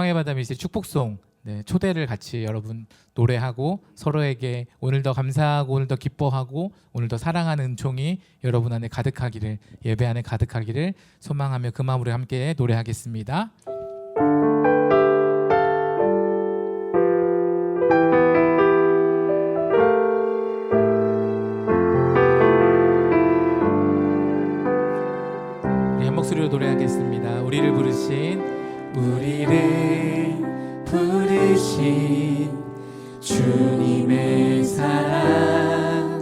소망의 바다 미니스트리 축복송 초대를 같이 여러분 노래하고 서로에게 오늘 더 감사하고 오늘 더 기뻐하고 오늘 더 사랑하는 은총이 여러분 안에 가득하기를, 예배 안에 가득하기를 소망하며 그 마음으로 함께 노래하겠습니다. 우리 한 목소리로 노래하겠습니다. 우리를 부르신 주님의 사랑,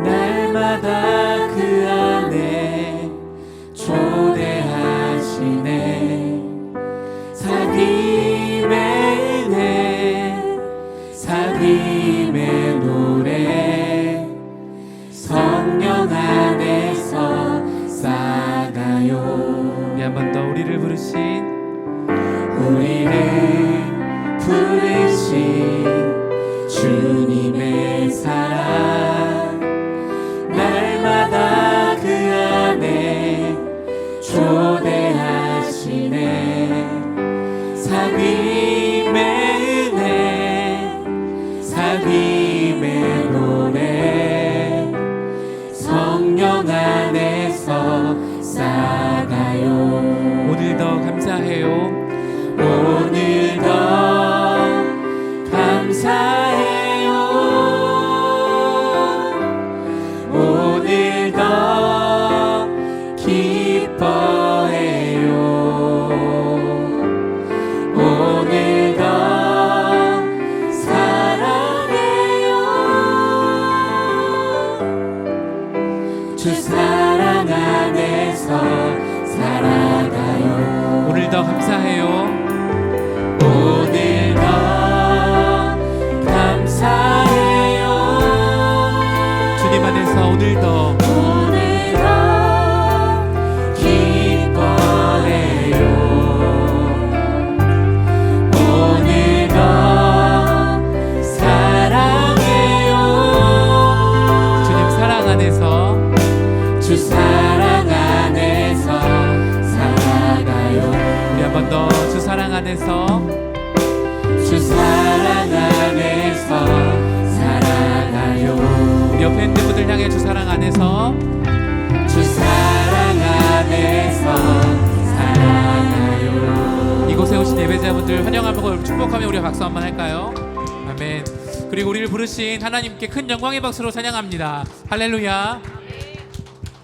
날마다 그 안에 초대하시네. 사귐의 은혜, 사귐의 노래, 성령 안에서 쌓아가요. 우리 한 번 더 우리를 부르신 주님의 사랑, 날마다 그 안에 초대하시네. 사귐의 은혜, 사귐의 노래, 성령 안에서 쌓아가요. 오늘 더 감사해요. 오늘 더 감사해요. 오늘 더 기뻐해요. 오늘 더 사랑해요. 주 사랑 안에서 살아가요. 오늘 더 감사해요. 오늘 더 감사해요. 주님 안에서 오늘 더 기뻐해요. 오늘 더 사랑해요. 주님 사랑 안에서, 주 사랑 안에서 살아가요. 우리 한 번 더 주 사랑 안에서, 주 사랑 안에서 살아가요. 우리 옆에 있는 분들 향해 주 사랑 안에서, 주 사랑 안에서 살아가요. 이곳에 오신 예배자분들 환영하고 축복하며 우리 박수 한번 할까요? 아멘. 그리고 우리를 부르신 하나님께 큰 영광의 박수로 찬양합니다. 할렐루야.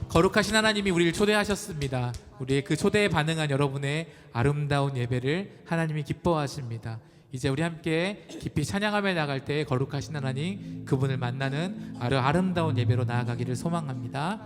거룩하신 하나님이 우리를 초대하셨습니다. 우리의 그 초대에 반응한 여러분의 아름다운 예배를 하나님이 기뻐하십니다. 이제 우리 함께 깊이 찬양하며 나갈 때 거룩하신 하나님, 그분을 만나는 아름다운 예배로 나아가기를 소망합니다.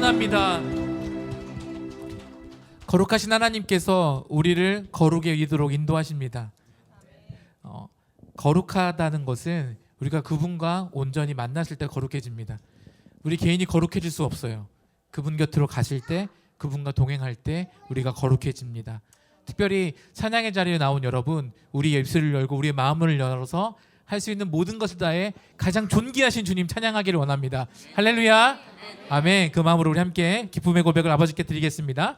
원합니다. 거룩하신 하나님께서 우리를 거룩에 이르도록 인도하십니다. 거룩하다는 것은 우리가 그분과 온전히 만났을 때 거룩해집니다. 우리 개인이 거룩해질 수 없어요. 그분 곁으로 가실 때, 그분과 동행할 때 우리가 거룩해집니다. 특별히 찬양의 자리에 나온 여러분, 우리의 입술을 열고 우리의 마음을 열어서 할 수 있는 모든 것을 다해 가장 존귀하신 주님 찬양하기를 원합니다. 할렐루야, 아멘. 그 마음으로 우리 함께 기쁨의 고백을 아버지께 드리겠습니다.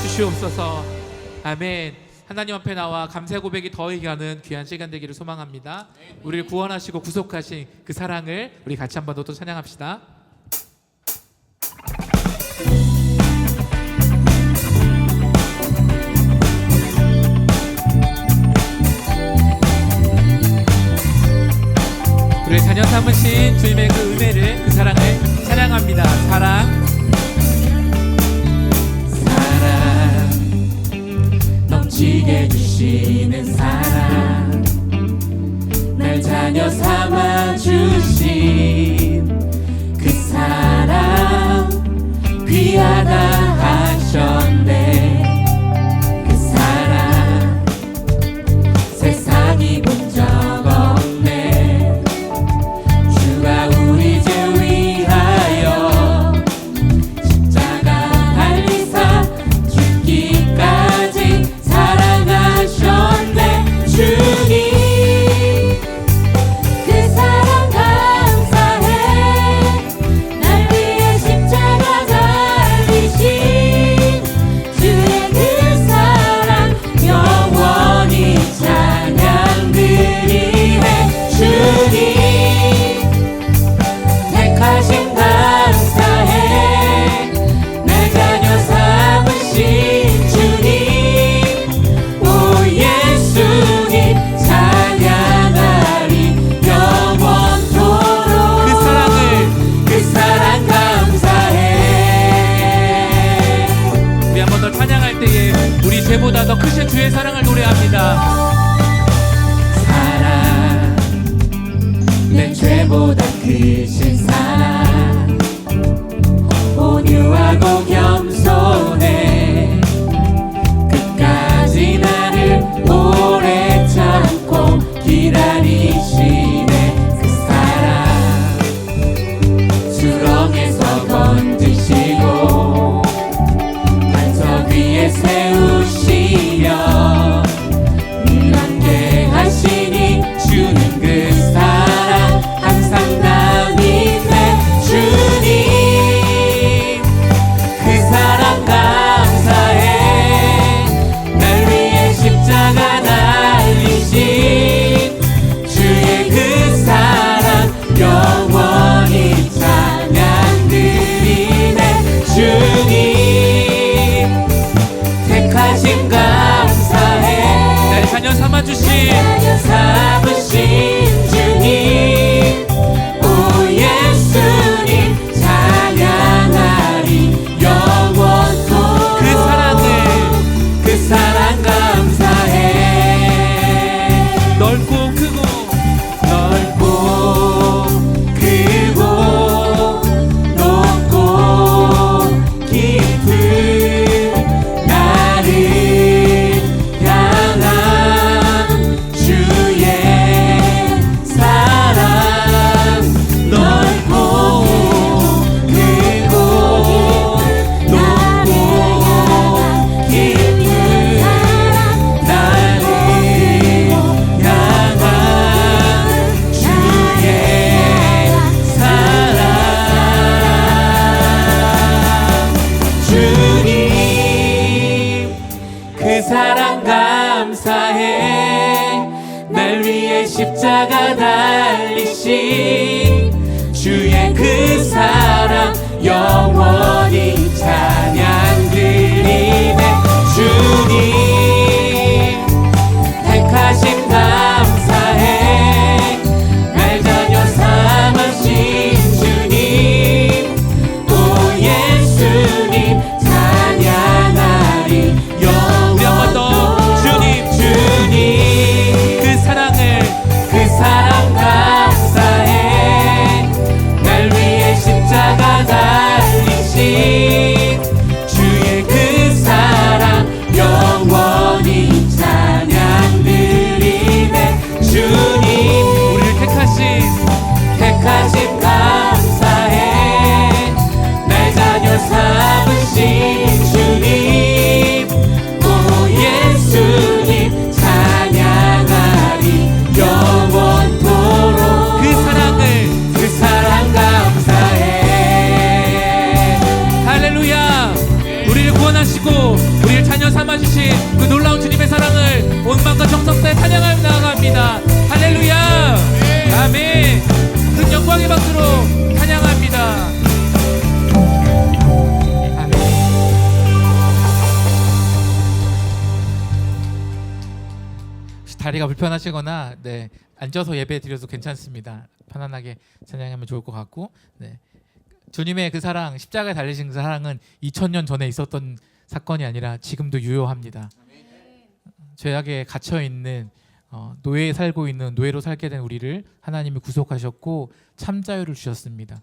주시옵소서. 아멘. 하나님 앞에 나와 감사 고백이 더하게 하는 귀한 시간 되기를 소망합니다. 우리를 구원하시고 구속하신 그 사랑을 우리 같이 한번 더 찬양합시다. 우리의 자녀 삼으신 주님의 그 은혜를, 그 사랑을 찬양합니다. 사랑 넘치게 주시는 사랑, 날 자녀 삼아 주신 그 사랑, 귀하다 하셨네. 그 사랑 세상이 본 적 없네. 주가 우리 죄 위하여 십자가 달리사 죽기까지 나보다 크신 사랑 온유하고 겸손해 끝까지 나를 오래 참고 기다리시네 그 사랑 수렁에서 건지시고 반석 위에 세우시며 늘 함께 하시니 주는 그 사랑 항상 나 믿네 주님 그 사랑 감사해 날 위해 십자가 달리신 주의 그 사랑 영원히 찬양 드리네 주님 택하심 감사해 나의 자녀 삼아주신 삼으신 주님 오 예수님 찬양하리 영원토록 그 사랑 감사해 넓고 크고 넓고 크고 높고 깊은 나를 향한 주의 사랑 넓고 크고 높고 깊은 나를 향한 주의 사랑 주님 그 사랑 감사해 날 위해 십자가 달리신 주의 그 사랑 영원히 찬양 드리네 주님 택하심 감사해 날 자녀 삼으신 주님 오 예수님 찬양하리 우리 한번 더 주님 주님 그 사랑 감사해 날 위해 십자가 달리신 주의 그 사랑 영원히 찬양 드리네 주님 우리를 택하심 감사해 날 자녀 삼으신 주님 오 예수님 찬양하리 영원토록 그 사랑 감사해 할렐루야. 우리를 구원하시고 우리를 자녀 삼아주신 그 놀라운 주님의 사랑을 온 마음과 정성 다해 찬양하며 나아갑니다. 할렐루야. 아멘. 큰 영광의 박수로 찬양합니다. 아멘. 혹시 다리가 불편하시거나 앉아서 예배 드려도 괜찮습니다. 편안하게 찬양하면 좋을 것 같고, 주님의 그 사랑, 십자가에 달리신 그 사랑은 2000년 전에 있었던 사건이 아니라 지금도 유효합니다. 죄악에 갇혀 있는 노예에 살고 있는 노예로 살게 된 우리를 하나님이 구속하셨고 참 자유를 주셨습니다.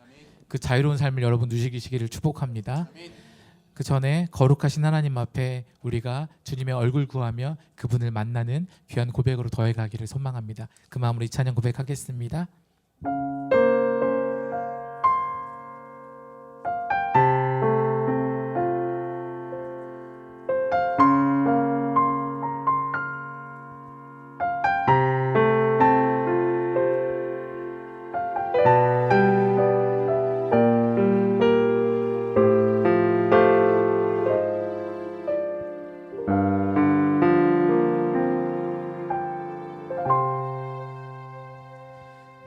그 자유로운 삶을 여러분 누리시기를 축복합니다. 그 전에 거룩하신 하나님 앞에 우리가 주님의 얼굴 구하며 그분을 만나는 귀한 고백으로 더해가기를 소망합니다. 그 마음으로 이 찬양 고백하겠습니다.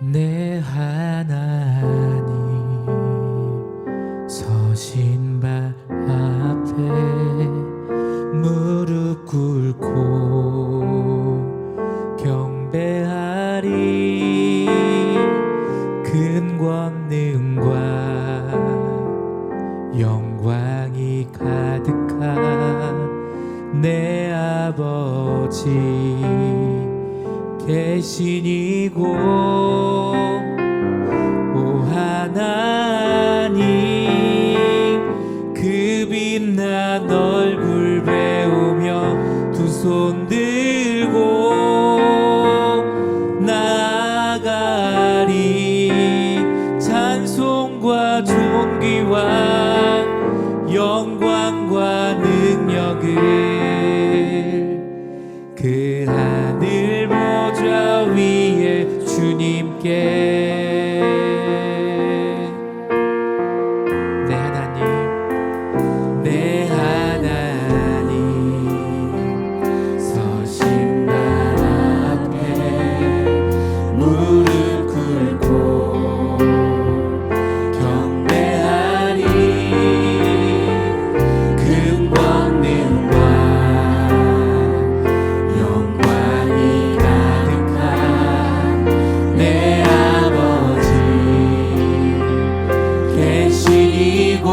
내 하나님 서신 바 앞에 무릎 꿇고 경배하리 큰 권능과 영광이 가득한 내 아버지 계신 이곳 존귀와 영광과 능력을 그 하늘 보좌 위에 주님께 내 하나님 내 하나님 서신 날 앞에 무릎 꿇고 경배하니 큰 권능과 영광이 가득한 내 아버지 계신 이곳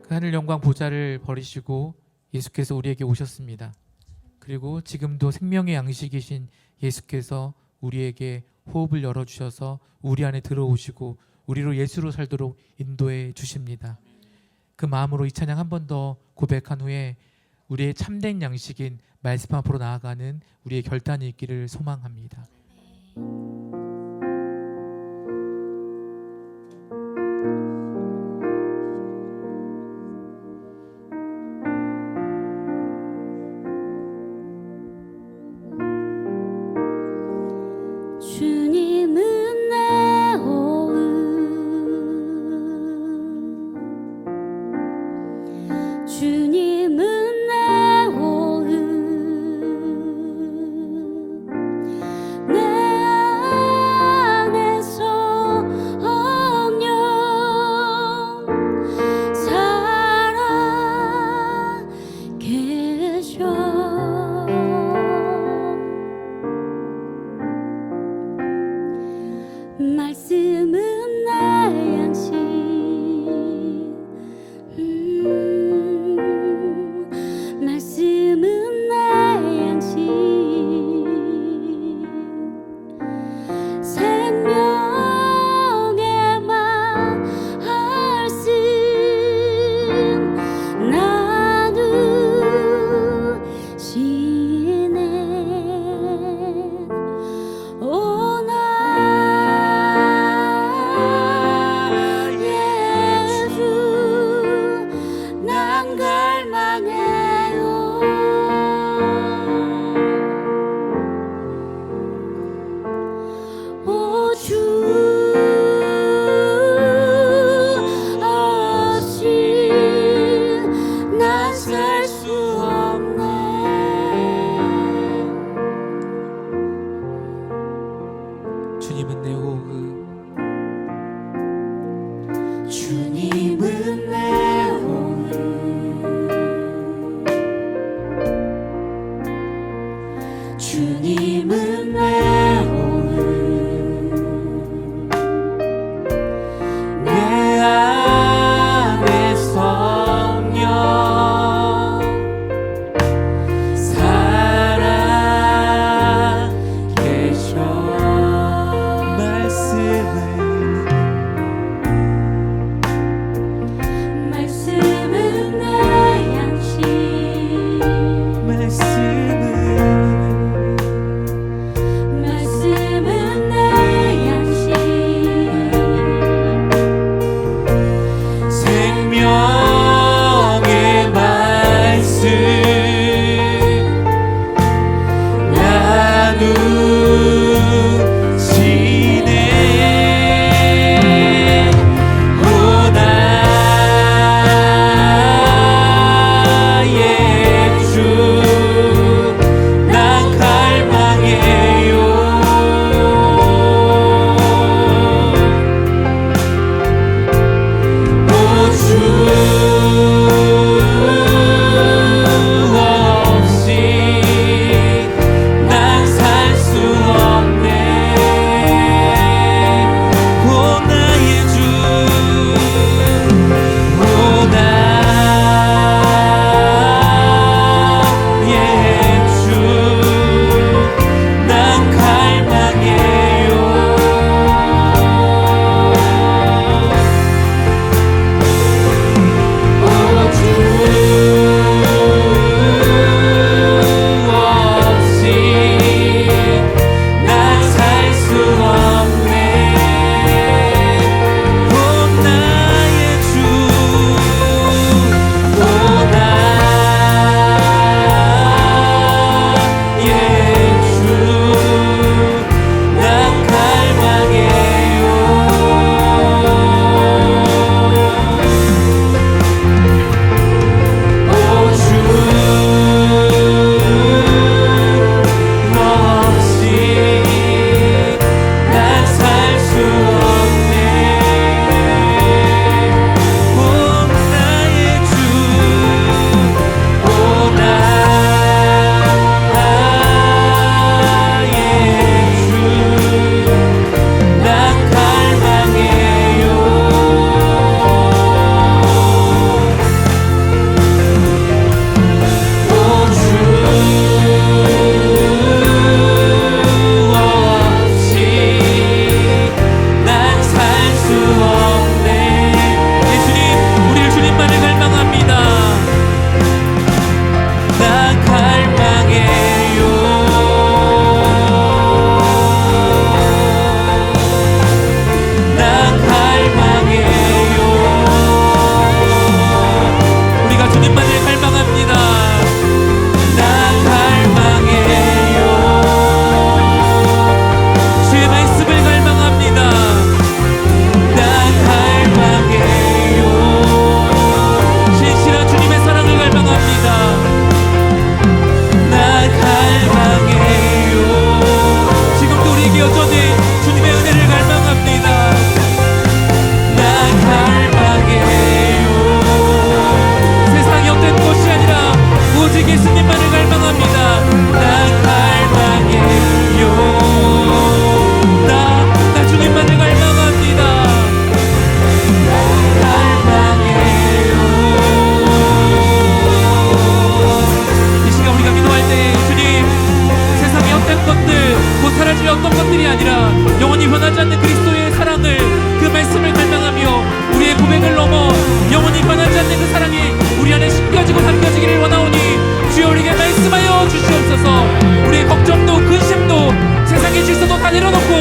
그 하늘 영광 보좌를 버리시고 예수께서 우리에게 오셨습니다. 그리고 지금도 생명의 양식이신 예수께서 우리에게 호흡을 열어주셔서 우리 안에 들어오시고 우리로 예수로 살도록 인도해 주십니다. 그 마음으로 이 찬양 한 번 더 고백한 후에 우리의 참된 양식인 말씀 앞으로 나아가는 우리의 결단이 있기를 소망합니다. 주님은 내 호흡 주님은 내 호흡 내 안에서 성령 살아 계셔 말씀은 내 양식 말씀은 내 양식 생명의 말씀 나누시네 오 나 예수 난 갈망해요 오 주 없이 난 살 수 없네 주님은 내 호흡 주님은 내 호흡 주님은 내 호흡 내 안에 성령 살아 계셔 말씀은 영원히 변하지 않는 그리스도의 사랑을, 그 말씀을 갈망하며 우리의 고백을 넘어 영원히 변하지 않는 그 사랑이 우리 안에 심겨지고 담겨지기를 원하오니 주여 우리에게 말씀하여 주시옵소서. 우리의 걱정도 근심도 세상의 질서도 다 내려놓고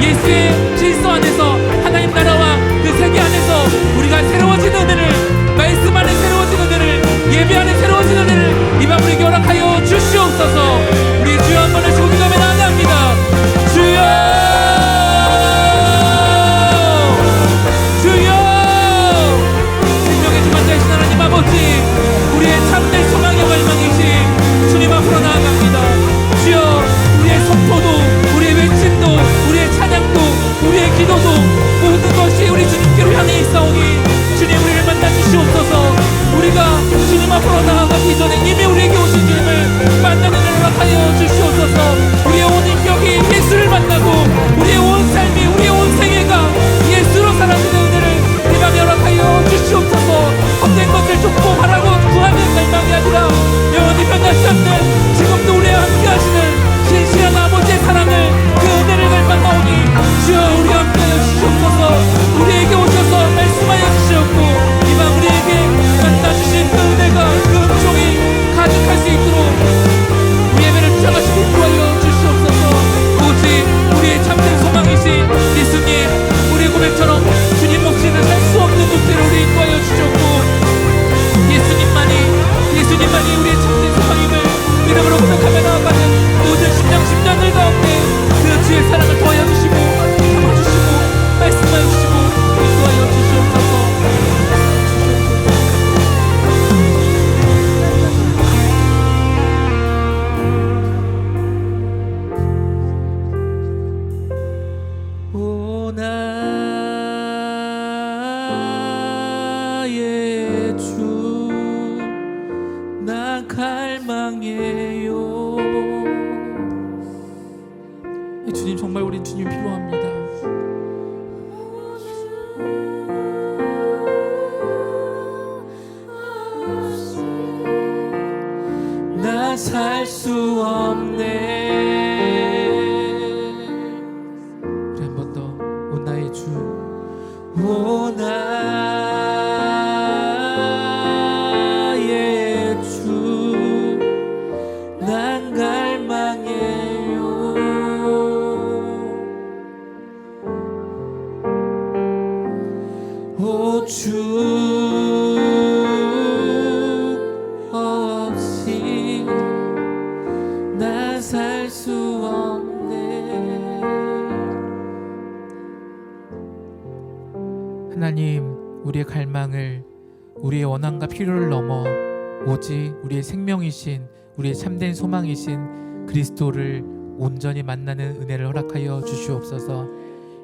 예수의 질서 안에서, 하나님 나라와 그 세계 안에서 우리가 새로워지는 은혜를, 말씀 안에 새로워지는 은혜를, 예배 안에 새로워지는 은혜를 이 밤 우리에게 허락하여 주시옵소서. 우리 주여 한 번을 주고 기도하며 나아갑니다. 주여, 주여, 생명의 주관자이신 하나님 아버지, 우리의 참된 소망의 갈망이신 주님 앞으로 나아갑니다. 주여, 우리의 성토도, 우리의 외침도, 우리의 찬양도, 우리의 기도도 모든 것이 우리 주님께로 향해 있사오니 주님 우리를 만나 주시옵소서. 우리가 주님 앞으로 나아가기 전에 이미 우리에게 오신 주님을 만나는 은혜를 허락하여 주시옵소서. 우리의 온 인격이 예수를 만나고 우리의 온 삶이, 우리의 온 생애가 예수로 사라지는 은혜를 이 밤에 허락하여 주시옵소서. 헛된 것을 쫓고 바라고 구하는 갈망이 아니라 영원히 변하지 않는, 지금도 우리와 함께 하시는 신실한 아버지의 사랑을, 그 은혜를 갈망하오니 주여 우리와 함께하여 주시옵소서. 우리에게 오셔서 말씀하여 주시옵고 이 밤 우리에게 만나주신 그 은혜가, 그 은총이 가득할 수 있도록 우리 예배를 주장하시고 인도하여 주시옵소서. 오직 우리의 참된 소망이신 예수님, 우리의 고백처럼 주님 없이는 살 수 없는 곳대로 우리 인도하여 주시옵고 예수님만이 우리의 참된 소망임을 이름으로 고백하며 나아가는 모든 심령들 가운데 그 주의 사랑을 더하여 주시고 담아주시고 말씀하여 주시고 인도하여 주시옵소서. 오 나의 주, 나 갈망해요. 주님, 정말 우린 주님 필요합니다. 나 살 수 없네. 우리 한 번 더. 오 나의 주, 오 나의 주, 난 갈망해요. 오 주 없이 나 살 수 없네. 하나님, 우리의 갈망을, 우리의 원함과 필요를 넘어 오직 우리의 생명이신, 우리의 참된 소망이신 그리스도를 온전히 만나는 은혜를 허락하여 주시옵소서.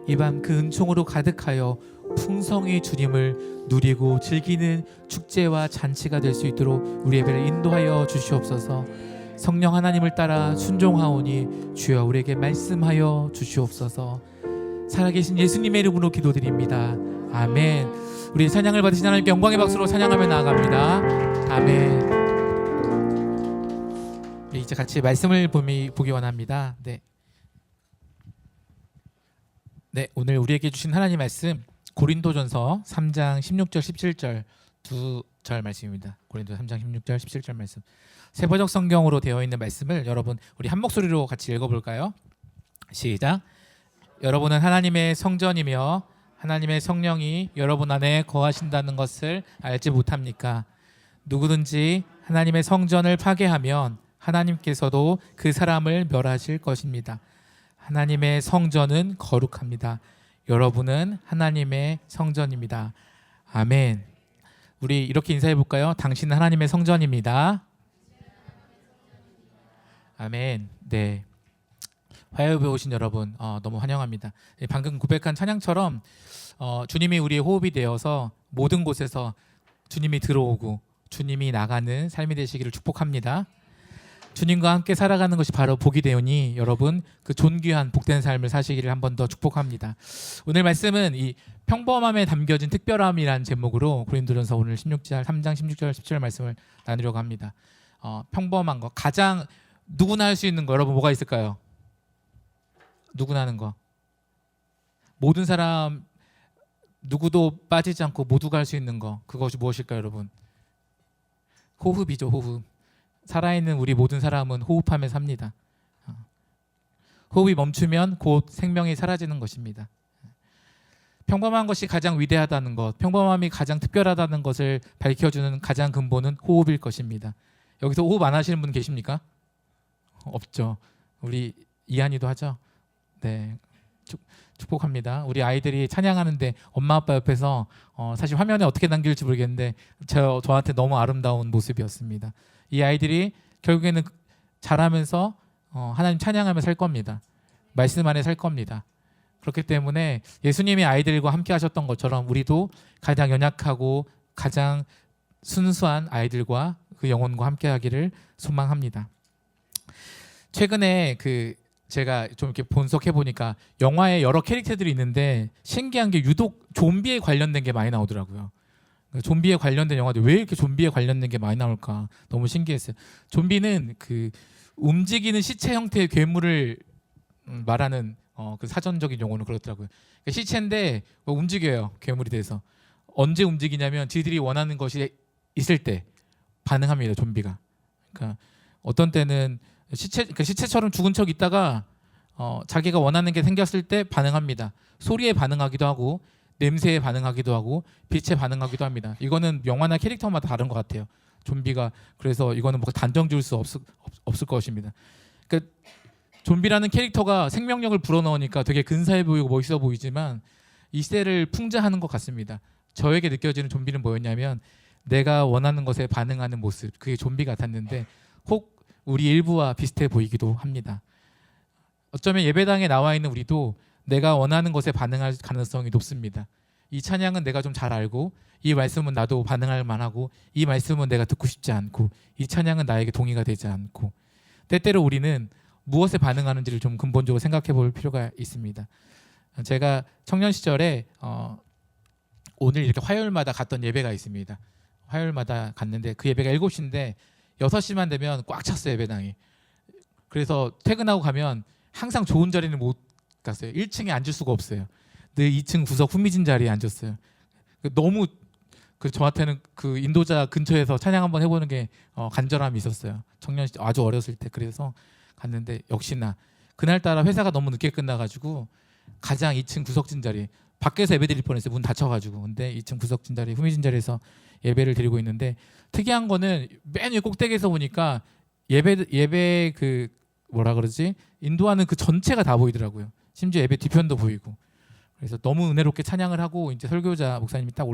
이 밤 그 은총으로 가득하여 풍성히 주님을 누리고 즐기는 축제와 잔치가 될 수 있도록 우리 예배를 인도하여 주시옵소서. 성령 하나님을 따라 순종하오니 주여 우리에게 말씀하여 주시옵소서. 살아계신 예수님의 이름으로 기도드립니다. 아멘. 우리 찬양을 받으신 하나님께 영광의 박수로 찬양하며 나아갑니다. 아멘. 우리 이제 같이 말씀을 보기 원합니다. 네, 오늘 우리에게 주신 하나님 말씀 고린도전서 3장 16절 17절 두 절 말씀입니다. 고린도 3장 16절 17절 말씀. 세번역 성경으로 되어 있는 말씀을 여러분 우리 한 목소리로 같이 읽어볼까요? 시작. 여러분은 하나님의 성전이며 하나님의 성령이 여러분 안에 거하신다는 것을 알지 못합니까? 누구든지 하나님의 성전을 파괴하면 하나님께서도 그 사람을 멸하실 것입니다. 하나님의 성전은 거룩합니다. 여러분은 하나님의 성전입니다. 아멘. 우리 이렇게 인사해 볼까요? 당신은 하나님의 성전입니다. 아멘. 네. 화요일에 오신 여러분 너무 환영합니다. 방금 고백한 찬양처럼 주님이 우리의 호흡이 되어서 모든 곳에서 주님이 들어오고 주님이 나가는 삶이 되시기를 축복합니다. 주님과 함께 살아가는 것이 바로 복이 되오니 여러분 그 존귀한 복된 삶을 사시기를 한 번 더 축복합니다. 오늘 말씀은 이 평범함에 담겨진 특별함이라는 제목으로 고린도전서 오늘 3장 16절 17절 말씀을 나누려고 합니다. 평범한 거, 가장 누구나 할 수 있는 거, 여러분 뭐가 있을까요? 누구나 하는 거. 모든 사람 누구도 빠지지 않고 모두가 할 수 있는 거, 그것이 무엇일까요, 여러분? 호흡이죠, 호흡. 살아있는 우리 모든 사람은 호흡하며 삽니다. 호흡이 멈추면 곧 생명이 사라지는 것입니다. 평범한 것이 가장 위대하다는 것, 평범함이 가장 특별하다는 것을 밝혀주는 가장 근본은 호흡일 것입니다. 여기서 호흡 안 하시는 분 계십니까? 없죠. 우리 이한이도 하죠. 네, 축복합니다. 우리 아이들이 찬양하는데 엄마 아빠 옆에서 사실 화면에 어떻게 남길지 모르겠는데 저한테 너무 아름다운 모습이었습니다. 이 아이들이 결국에는 잘하면서 하나님 찬양하며 살 겁니다. 말씀 안에 살 겁니다. 그렇기 때문에 예수님이 아이들과 함께 하셨던 것처럼 우리도 가장 연약하고 가장 순수한 아이들과 그 영혼과 함께 하기를 소망합니다. 최근에 제가 좀 이렇게 분석해 보니까 영화에 여러 캐릭터들이 있는데 신기한 게 유독 좀비에 관련된 게 많이 나오더라고요. 좀비에 관련된 영화들 왜 이렇게 좀비에 관련된 게 많이 나올까 너무 신기했어요. 좀비는 그 움직이는 시체 형태의 괴물을 말하는 그 사전적인 용어는 그렇더라고요. 그러니까 시체인데 움직여요. 괴물이 돼서 언제 움직이냐면 지들이 원하는 것이 있을 때 반응합니다. 좀비가. 그러니까 어떤 때는 시체처럼 죽은 척 있다가 자기가 원하는 게 생겼을 때 반응합니다. 소리에 반응하기도 하고 냄새에 반응하기도 하고 빛에 반응하기도 합니다. 이거는 영화나 캐릭터마다 다른 것 같아요. 좀비가. 그래서 이거는 뭐 단정 지을 수 없을 것입니다. 그러니까 좀비라는 캐릭터가 생명력을 불어넣으니까 되게 근사해 보이고 멋있어 보이지만 이 시대를 풍자하는 것 같습니다. 저에게 느껴지는 좀비는 뭐였냐면 내가 원하는 것에 반응하는 모습, 그게 좀비 같았는데 혹 우리 일부와 비슷해 보이기도 합니다. 어쩌면 예배당에 나와 있는 우리도 내가 원하는 것에 반응할 가능성이 높습니다. 이 찬양은 내가 좀 잘 알고 이 말씀은 나도 반응할 만하고 이 말씀은 내가 듣고 싶지 않고 이 찬양은 나에게 동의가 되지 않고 때때로 우리는 무엇에 반응하는지를 좀 근본적으로 생각해 볼 필요가 있습니다. 제가 청년 시절에 오늘 이렇게 화요일마다 갔던 예배가 있습니다. 화요일마다 갔는데 그 예배가 7시인데 6시만 되면 꽉 찼어요, 예배당이. 그래서 퇴근하고 가면 항상 좋은 자리는 못 갔어요. 1층에 앉을 수가 없어요. 늘 2층 구석 후미진 자리에 앉았어요. 너무 저한테는 그 인도자 근처에서 찬양 한번 해보는 게 간절함이 있었어요. 청년 시절 아주 어렸을 때. 그래서 갔는데 역시나 그날따라 회사가 너무 늦게 끝나가지고 가장 2층 구석진 자리, 밖에서 예배 드릴 뻔했어요. 문 닫혀가지고. 근데 2층 구석진 자리, 후미진 자리에서 예배를 드리고 있는데 특이한 거는 맨 위에 꼭대기에서 보니까 예배 그 뭐라 그러지? 인도하는 그 전체가 다 보이더라고요. 심지어 예배 뒤편도 보이고. 그래서 너무 은혜롭게 찬양을 하고 이제 설교자 목사님이 딱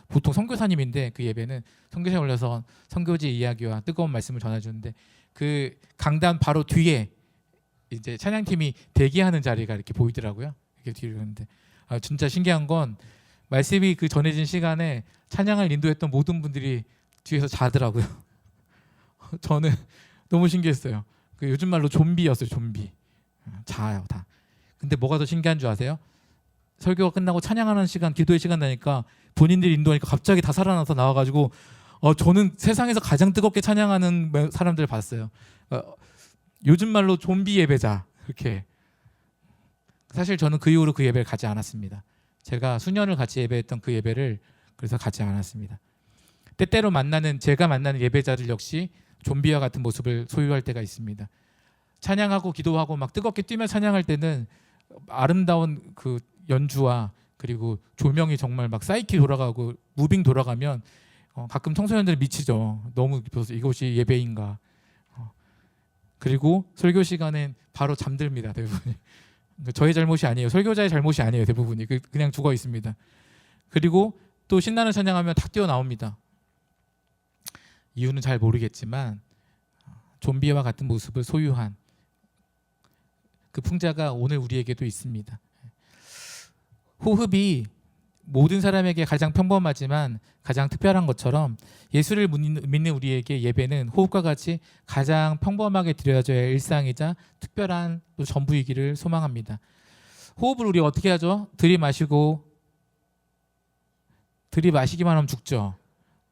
보통 선교사님인데 그 예배는 선교사에 올려서 선교지 이야기와 뜨거운 말씀을 전해주는데 그 강단 바로 뒤에 이제 찬양팀이 대기하는 자리가 이렇게 보이더라고요. 이렇게 뒤로 있는데 진짜 신기한 건 말씀이 그 전해진 시간에 찬양을 인도했던 모든 분들이 뒤에서 자더라고요. 저는 너무 신기했어요. 그 요즘 말로 좀비였어요. 좀비. 자요 다. 근데 뭐가 더 신기한 줄 아세요? 설교가 끝나고 찬양하는 시간, 기도의 시간 나니까 본인들이 인도하니까 갑자기 다 살아나서 나와가지고 저는 세상에서 가장 뜨겁게 찬양하는 사람들을 봤어요. 요즘 말로 좀비 예배자 이렇게. 사실 저는 그 이후로 그 예배를 가지 않았습니다. 제가 수년을 같이 예배했던 그 예배를 그래서 가지 않았습니다. 때때로 제가 만나는 예배자들 역시 좀비와 같은 모습을 소유할 때가 있습니다. 찬양하고 기도하고 막 뜨겁게 뛰며 찬양할 때는 아름다운 그 연주와 그리고 조명이 정말 막 사이키 돌아가고 무빙 돌아가면 가끔 청소년들 미치죠. 너무 깊어서 이것이 예배인가. 그리고 설교 시간엔 바로 잠듭니다. 대부분이. 저의 잘못이 아니에요. 설교자의 잘못이 아니에요. 대부분이 그냥 죽어 있습니다. 그리고 또 신나는 찬양하면 다 뛰어나옵니다. 이유는 잘 모르겠지만 좀비와 같은 모습을 소유한 그 풍자가 오늘 우리에게도 있습니다. 호흡이 모든 사람에게 가장 평범하지만 가장 특별한 것처럼 예수를 믿는 우리에게 예배는 호흡과 같이 가장 평범하게 드려져야 할 일상이자 특별한 또 전부이기를 소망합니다. 호흡을 우리 어떻게 하죠? 들이마시기만 하면 죽죠.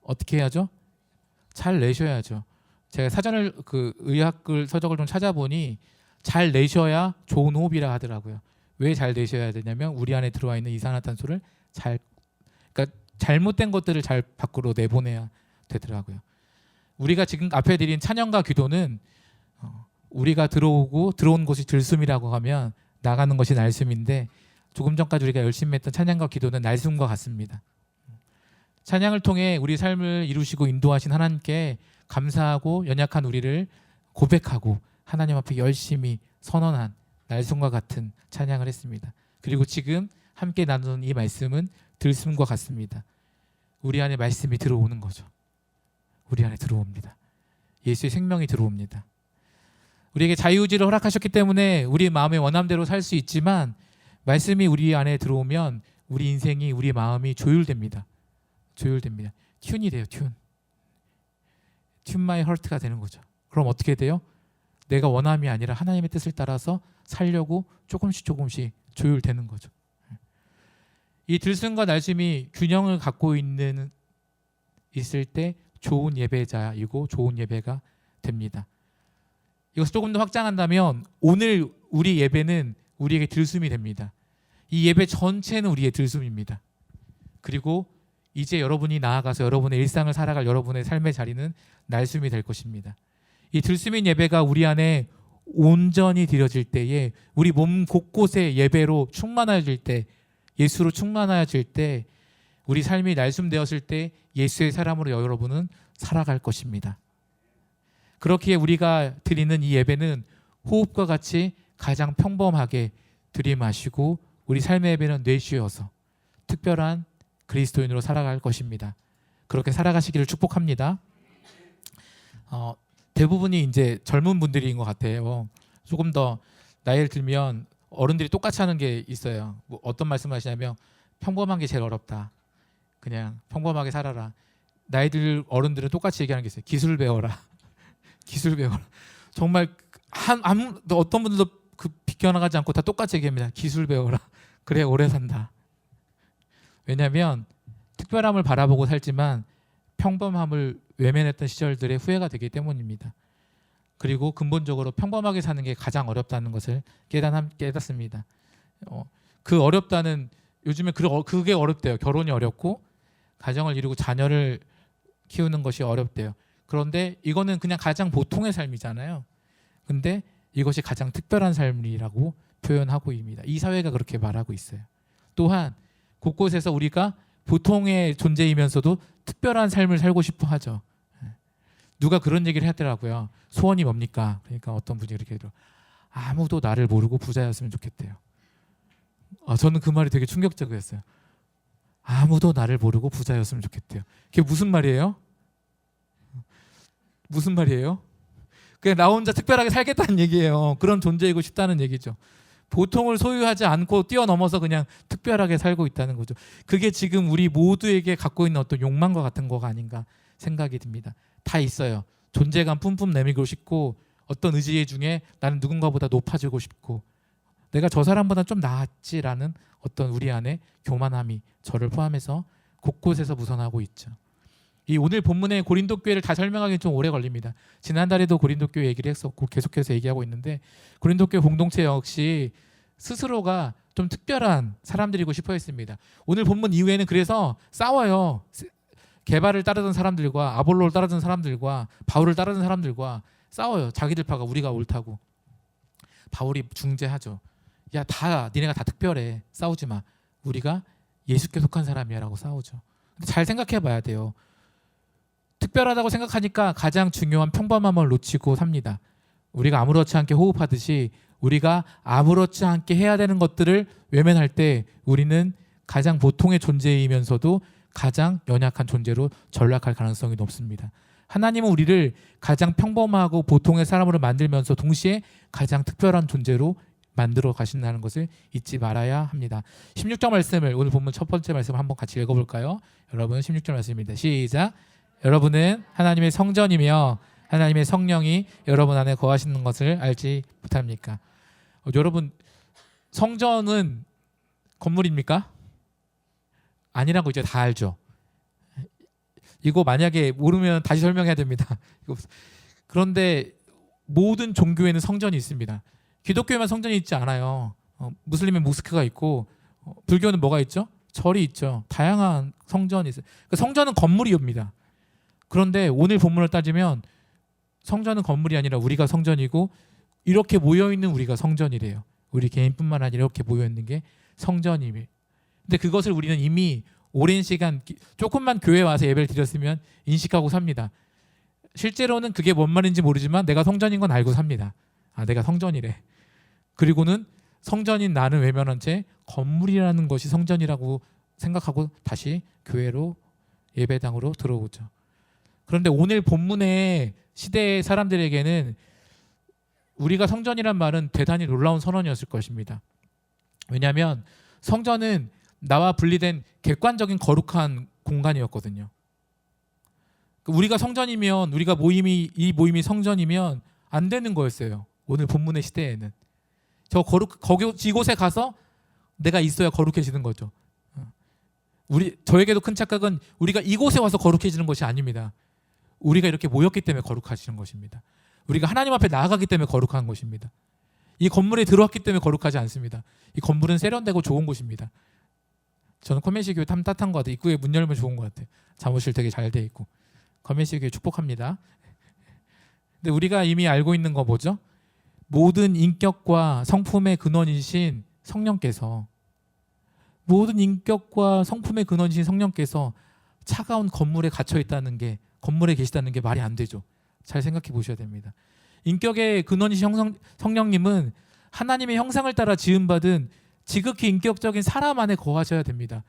어떻게 해야죠? 잘 내셔야죠. 제가 사전을 의학 서적을 좀 찾아보니 잘 내셔야 좋은 호흡이라 하더라고요. 왜 잘 되셔야 되냐면 우리 안에 들어와 있는 이산화탄소를 그러니까 잘못된 것들을 잘 밖으로 내보내야 되더라고요. 우리가 지금 앞에 드린 찬양과 기도는 우리가 들어온 곳이 들숨이라고 하면 나가는 것이 날숨인데, 조금 전까지 우리가 열심히 했던 찬양과 기도는 날숨과 같습니다. 찬양을 통해 우리 삶을 이루시고 인도하신 하나님께 감사하고 연약한 우리를 고백하고 하나님 앞에 열심히 선언한 날숨과 같은 찬양을 했습니다. 그리고 지금 함께 나누는 이 말씀은 들숨과 같습니다. 우리 안에 말씀이 들어오는 거죠. 우리 안에 들어옵니다. 예수의 생명이 들어옵니다. 우리에게 자유의지를 허락하셨기 때문에 우리 마음의 원함대로 살 수 있지만, 말씀이 우리 안에 들어오면 우리 인생이, 우리 마음이 조율됩니다. 조율됩니다. 튠이 돼요. 튠 마이 헐트가 되는 거죠. 그럼 어떻게 돼요? 내가 원함이 아니라 하나님의 뜻을 따라서 살려고 조금씩 조율되는 거죠. 이 들숨과 날숨이 균형을 갖고 있을 때 좋은 예배자이고 좋은 예배가 됩니다. 이것을 조금 더 확장한다면 오늘 우리 예배는 우리에게 들숨이 됩니다. 이 예배 전체는 우리의 들숨입니다. 그리고 이제 여러분이 나아가서 여러분의 일상을 살아갈 여러분의 삶의 자리는 날숨이 될 것입니다. 이 들숨인 예배가 우리 안에 온전히 드려질 때에, 우리 몸 곳곳에 예배로 충만해질 때, 예수로 충만해질 때, 우리 삶이 날숨되었을 때 예수의 사람으로 여러분은 살아갈 것입니다. 그렇기에 우리가 드리는 이 예배는 호흡과 같이 가장 평범하게 들이마시고 우리 삶의 예배는 뇌쉬어서 특별한 그리스도인으로 살아갈 것입니다. 그렇게 살아가시기를 축복합니다. 대부분이 이제 젊은 분들인 것 같아요. 조금 더 나이를 들면 어른들이 똑같이 하는 게 있어요. 뭐 어떤 말씀을 하시냐면 평범한 게 제일 어렵다. 그냥 평범하게 살아라. 나이들 어른들은 똑같이 얘기하는 게 있어요. 기술 배워라. 기술 배워라. 정말 어떤 분들도 비껴나가지 않고 다 똑같이 얘기합니다. 기술 배워라. 그래 오래 산다. 왜냐하면 특별함을 바라보고 살지만 평범함을 외면했던 시절들의 후회가 되기 때문입니다. 그리고 근본적으로 평범하게 사는 게 가장 어렵다는 것을 깨닫습니다. 그 어렵다는, 요즘에 그게 어렵대요. 결혼이 어렵고 가정을 이루고 자녀를 키우는 것이 어렵대요. 그런데 이거는 그냥 가장 보통의 삶이잖아요. 근데 이것이 가장 특별한 삶이라고 표현하고 있습니다. 이 사회가 그렇게 말하고 있어요. 또한 곳곳에서 우리가 보통의 존재이면서도 특별한 삶을 살고 싶어 하죠. 누가 그런 얘기를 하더라고요. 소원이 뭡니까? 그러니까 어떤 분이 이렇게 들어, 아무도 나를 모르고 부자였으면 좋겠대요. 저는 그 말이 되게 충격적이었어요. 아무도 나를 모르고 부자였으면 좋겠대요. 그게 무슨 말이에요? 무슨 말이에요? 그냥 나 혼자 특별하게 살겠다는 얘기예요. 그런 존재이고 싶다는 얘기죠. 보통을 소유하지 않고 뛰어넘어서 그냥 특별하게 살고 있다는 거죠. 그게 지금 우리 모두에게 갖고 있는 어떤 욕망과 같은 거가 아닌가 생각이 듭니다. 다 있어요. 존재감 뿜뿜 내밀고 싶고, 어떤 의지 중에 나는 누군가보다 높아지고 싶고, 내가 저 사람보다 좀 나았지라는 어떤 우리 안에 교만함이 저를 포함해서 곳곳에서 묻어나고 있죠. 이 오늘 본문의 고린도 교회를 다 설명하기 좀 오래 걸립니다. 지난달에도 고린도 교회 얘기를 했었고 계속해서 얘기하고 있는데, 고린도 교회 공동체 역시 스스로가 좀 특별한 사람들이고 싶어 했습니다. 오늘 본문 이후에는 그래서 싸워요. 게바를 따르던 사람들과 아볼로를 따르던 사람들과 바울을 따르던 사람들과 싸워요. 자기들파가 우리가 옳다고. 바울이 중재하죠. 야, 니네가 다 특별해. 싸우지 마. 우리가 예수께 속한 사람이야라고 싸우죠. 근데 잘 생각해 봐야 돼요. 특별하다고 생각하니까 가장 중요한 평범함을 놓치고 삽니다. 우리가 아무렇지 않게 호흡하듯이 우리가 아무렇지 않게 해야 되는 것들을 외면할 때 우리는 가장 보통의 존재이면서도 가장 연약한 존재로 전락할 가능성이 높습니다. 하나님은 우리를 가장 평범하고 보통의 사람으로 만들면서 동시에 가장 특별한 존재로 만들어 가신다는 것을 잊지 말아야 합니다. 16절 말씀을, 오늘 본문 첫 번째 말씀을 한번 같이 읽어볼까요? 여러분, 16절 말씀입니다. 시작. 여러분은 하나님의 성전이며 하나님의 성령이 여러분 안에 거하시는 것을 알지 못합니까? 여러분, 성전은 건물입니까? 아니라고 이제 다 알죠. 이거 만약에 모르면 다시 설명해야 됩니다. 그런데 모든 종교에는 성전이 있습니다. 기독교에만 성전이 있지 않아요. 무슬림은 모스크가 있고 불교는 뭐가 있죠? 절이 있죠. 다양한 성전이 있어요. 그러니까 성전은 건물이옵니다. 그런데 오늘 본문을 따지면 성전은 건물이 아니라 우리가 성전이고 이렇게 모여있는 우리가 성전이래요. 우리 개인뿐만 아니라 이렇게 모여있는 게 성전이에요. 근데 그것을 우리는 이미 오랜 시간 조금만 교회 와서 예배를 드렸으면 인식하고 삽니다. 실제로는 그게 뭔 말인지 모르지만 내가 성전인 건 알고 삽니다. 아, 내가 성전이래. 그리고는 성전인 나는 외면한 채 건물이라는 것이 성전이라고 생각하고 다시 교회로 예배당으로 들어오죠. 그런데 오늘 본문의 시대의 사람들에게는 우리가 성전이란 말은 대단히 놀라운 선언이었을 것입니다. 왜냐하면 성전은 나와 분리된 객관적인 거룩한 공간이었거든요. 우리가 성전이면 우리가 이 모임이 성전이면 안 되는 거였어요. 오늘 본문의 시대에는 이곳에 가서 내가 있어야 거룩해지는 거죠. 저에게도 큰 착각은 우리가 이곳에 와서 거룩해지는 것이 아닙니다. 우리가 이렇게 모였기 때문에 거룩하시는 것입니다. 우리가 하나님 앞에 나아가기 때문에 거룩한 것입니다. 이 건물에 들어왔기 때문에 거룩하지 않습니다. 이 건물은 세련되고 좋은 곳입니다. 저는 커맨시 교회 탐 따뜻한 것 같아요. 입구에 문 열면 좋은 것 같아요. 사무실 되게 잘 돼 있고. 커맨시 교회 축복합니다. 근데 우리가 이미 알고 있는 거 뭐죠? 모든 인격과 성품의 근원이신 성령께서 차가운 건물에 갇혀 있다는 게 건물에 계시다는 게 말이 안 되죠. 잘 생각해 보셔야 됩니다. 인격의 근원이신 성령님은 하나님의 형상을 따라 지음받은 지극히 인격적인 사람 안에 거하셔야 됩니다.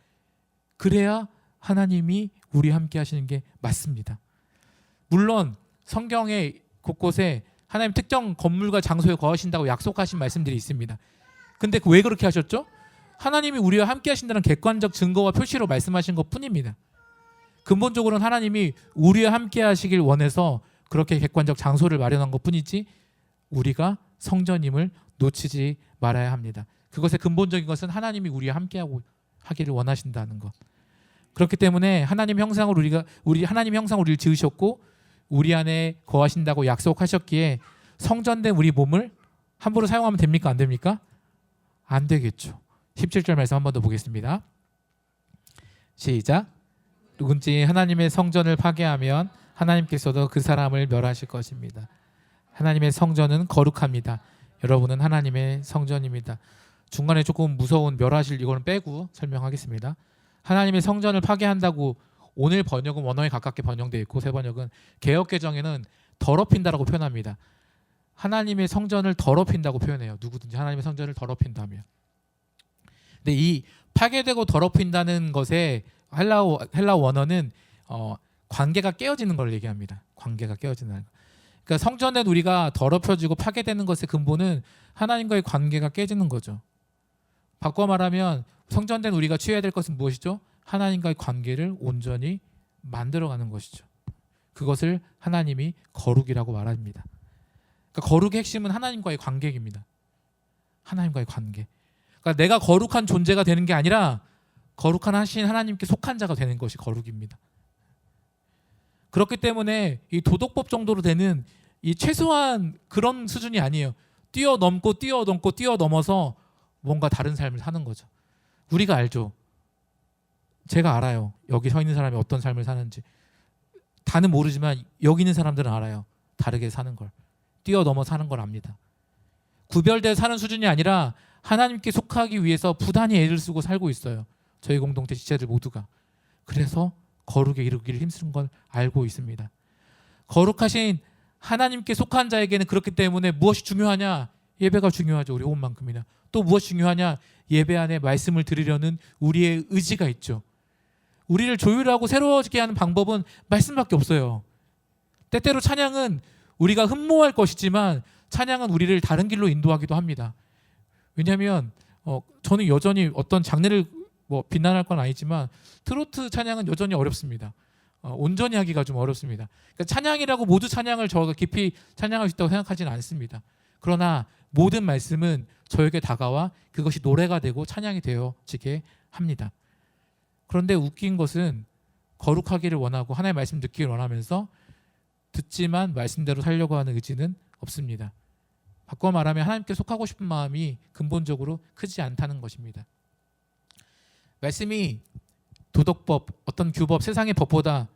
그래야 하나님이 우리와 함께 하시는 게 맞습니다. 물론 성경의 곳곳에 하나님 특정 건물과 장소에 거하신다고 약속하신 말씀들이 있습니다. 근데 왜 그렇게 하셨죠? 하나님이 우리와 함께 하신다는 객관적 증거와 표시로 말씀하신 것 뿐입니다. 근본적으로는 하나님이 우리와 함께 하시길 원해서 그렇게 객관적 장소를 마련한 것 뿐이지 우리가 성전임을 놓치지 말아야 합니다. 그것의 근본적인 것은 하나님이 우리와 함께하고 하기를 원하신다는 것. 그렇기 때문에 하나님 형상으로 우리를 지으셨고 우리 안에 거하신다고 약속하셨기에 성전된 우리 몸을 함부로 사용하면 됩니까? 안 됩니까? 안 되겠죠. 17절 말씀 한 번 더 보겠습니다. 시작. 누군지 하나님의 성전을 파괴하면 하나님께서도 그 사람을 멸하실 것입니다. 하나님의 성전은 거룩합니다. 여러분은 하나님의 성전입니다. 중간에 조금 무서운 멸하실 이거는 빼고 설명하겠습니다. 하나님의 성전을 파괴한다고 오늘 번역은 원어에 가깝게 번역되어 있고 새 번역은 개역개정에는 더럽힌다라고 표현합니다. 하나님의 성전을 더럽힌다고 표현해요. 누구든지 하나님의 성전을 더럽힌다면. 근데 이 파괴되고 더럽힌다는 것에 헬라어 원어는 관계가 깨어지는 걸 얘기합니다. 관계가 깨어지는 거. 그러니까 성전에 우리가 더럽혀지고 파괴되는 것의 근본은 하나님과의 관계가 깨지는 거죠. 바꿔 말하면 성전된 우리가 취해야 될 것은 무엇이죠? 하나님과의 관계를 온전히 만들어가는 것이죠. 그것을 하나님이 거룩이라고 말합니다. 그러니까 거룩의 핵심은 하나님과의 관계입니다. 하나님과의 관계. 그러니까 내가 거룩한 존재가 되는 게 아니라 거룩한 하신 하나님께 속한 자가 되는 것이 거룩입니다. 그렇기 때문에 이 도덕법 정도로 되는 이 최소한 그런 수준이 아니에요. 뛰어넘어서 뭔가 다른 삶을 사는 거죠. 우리가 알죠. 제가 알아요. 여기 서 있는 사람이 어떤 삶을 사는지. 다는 모르지만 여기 있는 사람들은 알아요. 다르게 사는 걸. 뛰어넘어 사는 걸 압니다. 구별돼 사는 수준이 아니라 하나님께 속하기 위해서 부단히 애를 쓰고 살고 있어요. 저희 공동체 지체들 모두가. 그래서 거룩에 이르기를 힘쓰는 걸 알고 있습니다. 거룩하신 하나님께 속한 자에게는 그렇기 때문에 무엇이 중요하냐? 예배가 중요하죠. 우리 호흡만큼이나. 또 무엇이 중요하냐? 예배 안에 말씀을 드리려는 우리의 의지가 있죠. 우리를 조율하고 새로워지게 하는 방법은 말씀밖에 없어요. 때때로 찬양은 우리가 흠모할 것이지만 찬양은 우리를 다른 길로 인도하기도 합니다. 왜냐하면 저는 여전히 어떤 장르를 비난할 건 아니지만 트로트 찬양은 여전히 어렵습니다. 온전히 하기가 좀 어렵습니다. 그러니까 찬양이라고 모두 찬양을 저가 깊이 찬양할 수 있다고 생각하지는 않습니다. 그러나 모든 말씀은 저에게 다가와 그것이 노래가 되고 찬양이 되어지게 합니다. 그런데 웃긴 것은 거룩하기를 원하고 하나님의 말씀 듣기를 원하면서 듣지만 말씀대로 살려고 하는 의지는 없습니다. 바꿔 말하면 하나님께 속하고 싶은 마음이 근본적으로 크지 않다는 것입니다. 말씀이 도덕법, 어떤 규법, 세상의 법보다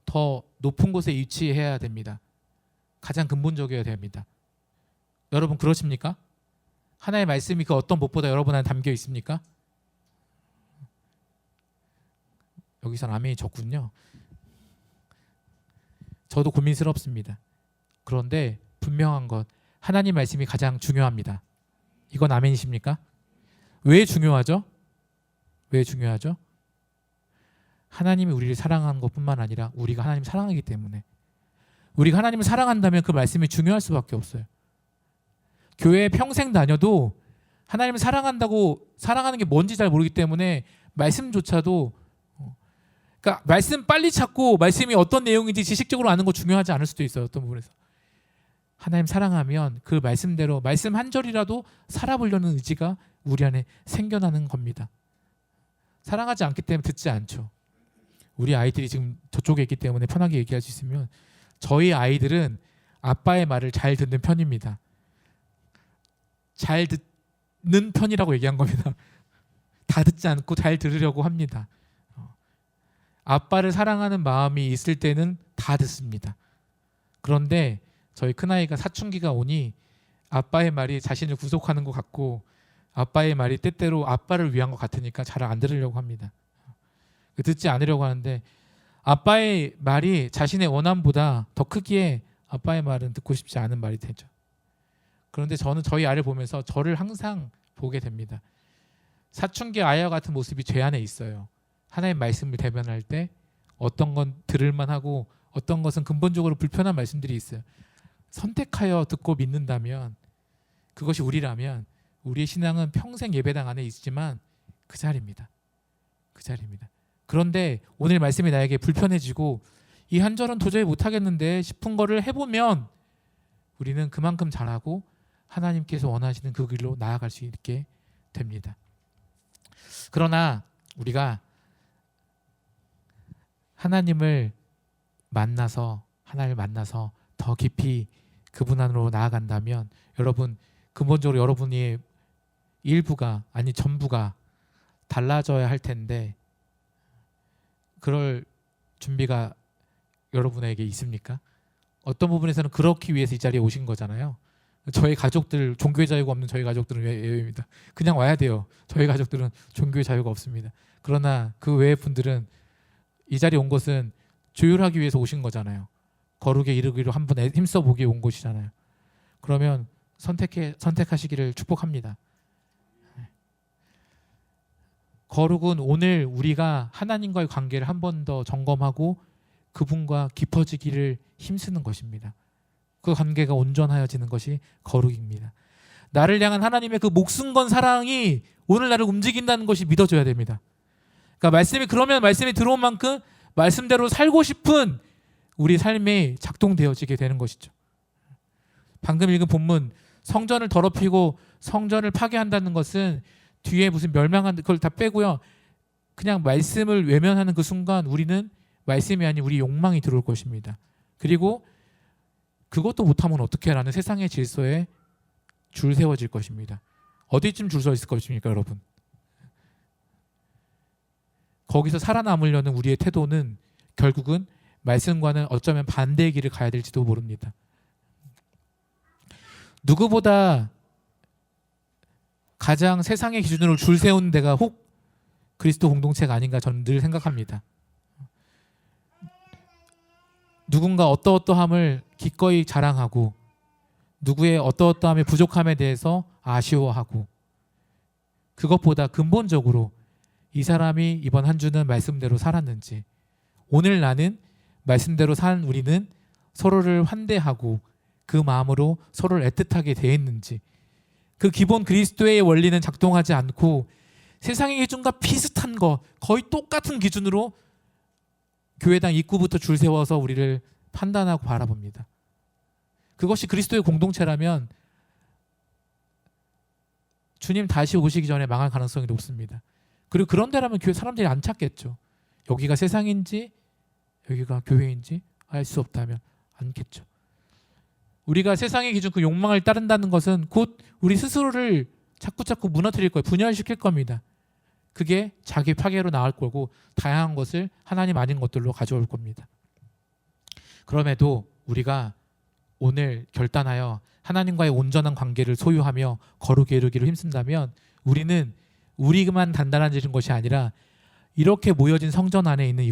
더 높은 곳에 위치해야 됩니다. 가장 근본적이어야 됩니다. 여러분 그러십니까? 하나님의 말씀이 그 어떤 법보다 여러분 안에 담겨 있습니까? 여기선 아멘이 적군요. 저도 고민스럽습니다. 그런데 분명한 것, 하나님 말씀이 가장 중요합니다. 이건 아멘이십니까? 왜 중요하죠? 왜 중요하죠? 하나님이 우리를 사랑하는 것뿐만 아니라 우리가 하나님을 사랑하기 때문에. 우리가 하나님을 사랑한다면 그 말씀이 중요할 수밖에 없어요. 교회에 평생 다녀도 하나님을 사랑한다고 사랑하는 게 뭔지 잘 모르기 때문에 말씀조차도, 그러니까 말씀 빨리 찾고 말씀이 어떤 내용인지 지식적으로 아는 거 중요하지 않을 수도 있어요. 어떤 부분에서. 하나님 사랑하면 그 말씀대로 말씀 한 절이라도 살아보려는 의지가 우리 안에 생겨나는 겁니다. 사랑하지 않기 때문에 듣지 않죠. 우리 아이들이 지금 저쪽에 있기 때문에 편하게 얘기할 수 있으면, 저희 아이들은 아빠의 말을 잘 듣는 편입니다. 잘 듣는 편이라고 얘기한 겁니다. 다 듣지 않고 잘 들으려고 합니다. 아빠를 사랑하는 마음이 있을 때는 다 듣습니다. 그런데 저희 큰아이가 사춘기가 오니 아빠의 말이 자신을 구속하는 것 같고 아빠의 말이 때때로 아빠를 위한 것 같으니까 잘 안 들으려고 합니다. 듣지 않으려고 하는데 아빠의 말이 자신의 원함보다 더 크기에 아빠의 말은 듣고 싶지 않은 말이 되죠. 그런데 저는 저희 아이를 보면서 저를 항상 보게 됩니다. 사춘기 아이와 같은 모습이 제 안에 있어요. 하나님의 말씀을 대변할 때 어떤 건 들을만 하고 어떤 것은 근본적으로 불편한 말씀들이 있어요. 선택하여 듣고 믿는다면, 그것이 우리라면 우리의 신앙은 평생 예배당 안에 있지만 그 자리입니다. 그 자리입니다. 그런데 오늘 말씀이 나에게 불편해지고 이 한 절은 도저히 못하겠는데 싶은 거를 해보면 우리는 그만큼 잘하고 하나님께서 원하시는 그 길로 나아갈 수 있게 됩니다. 그러나 우리가 하나님을 만나서 더 깊이 그분 안으로 나아간다면 여러분, 근본적으로 여러분의 일부가 아니 전부가 달라져야 할 텐데 그럴 준비가 여러분에게 있습니까? 어떤 부분에서는 그렇기 위해서 이 자리에 오신 거잖아요. 저희 가족들, 종교의 자유가 없는 저희 가족들은 예외입니다. 그냥 와야 돼요. 저희 가족들은 종교의 자유가 없습니다. 그러나 그 외의 분들은 이 자리에 온 것은 조율하기 위해서 오신 거잖아요. 거룩에 이르기로 한번 힘써 보기에 온 곳이잖아요. 그러면 선택하시기를 축복합니다. 거룩은 오늘 우리가 하나님과의 관계를 한 번 더 점검하고 그분과 깊어지기를 힘쓰는 것입니다. 그 관계가 온전하여지는 것이 거룩입니다. 나를 향한 하나님의 그 목숨 건 사랑이 오늘 나를 움직인다는 것이 믿어져야 됩니다. 그러니까 그러면 말씀이 들어온 만큼 말씀대로 살고 싶은 우리 삶이 작동되어지게 되는 것이죠. 방금 읽은 본문, 성전을 더럽히고 성전을 파괴한다는 것은 뒤에 무슨 멸망한 그걸 다 빼고요. 그냥 말씀을 외면하는 그 순간 우리는 말씀이 아닌 우리 욕망이 들어올 것입니다. 그리고 그것도 못하면 어떻게 라는 세상의 질서에 줄 세워질 것입니다. 어디쯤 줄 서 있을 것입니까, 여러분? 거기서 살아남으려는 우리의 태도는 결국은 말씀과는 어쩌면 반대의 길을 가야 될지도 모릅니다. 누구보다 가장 세상의 기준으로 줄 세우는 데가 혹 그리스도 공동체가 아닌가 저는 늘 생각합니다. 누군가 어떠어떠함을 기꺼이 자랑하고 누구의 어떠어떠함의 부족함에 대해서 아쉬워하고, 그것보다 근본적으로 이 사람이 이번 한 주는 말씀대로 살았는지, 오늘 나는 말씀대로 산 우리는 서로를 환대하고 그 마음으로 서로를 애틋하게 대했는지, 그 기본 그리스도의 원리는 작동하지 않고 세상의 기준과 비슷한 거, 거의 똑같은 기준으로 교회당 입구부터 줄 세워서 우리를 판단하고 바라봅니다. 그것이 그리스도의 공동체라면 주님 다시 오시기 전에 망할 가능성이 높습니다. 그리고 그런 데라면 교회 사람들이 안 찾겠죠. 여기가 세상인지 여기가 교회인지 알 수 없다면 않겠죠. 우리가 세상의 기준 그 욕망을 따른다는 것은 곧 우리 스스로를 자꾸 무너뜨릴 거예요. 분열시킬 겁니다. 그게 자기 파괴로 나올 거고 다양한 것을 하나님 아닌 것들로 가져올 겁니다. 그럼에도 우리가 오늘 결단하여 하나님과의 온전한 관계를 소유하며 거룩히 이루기로 힘쓴다면 우리는 우리만 단단해지는 것이 아니라 이렇게 모여진 성전 안에 있는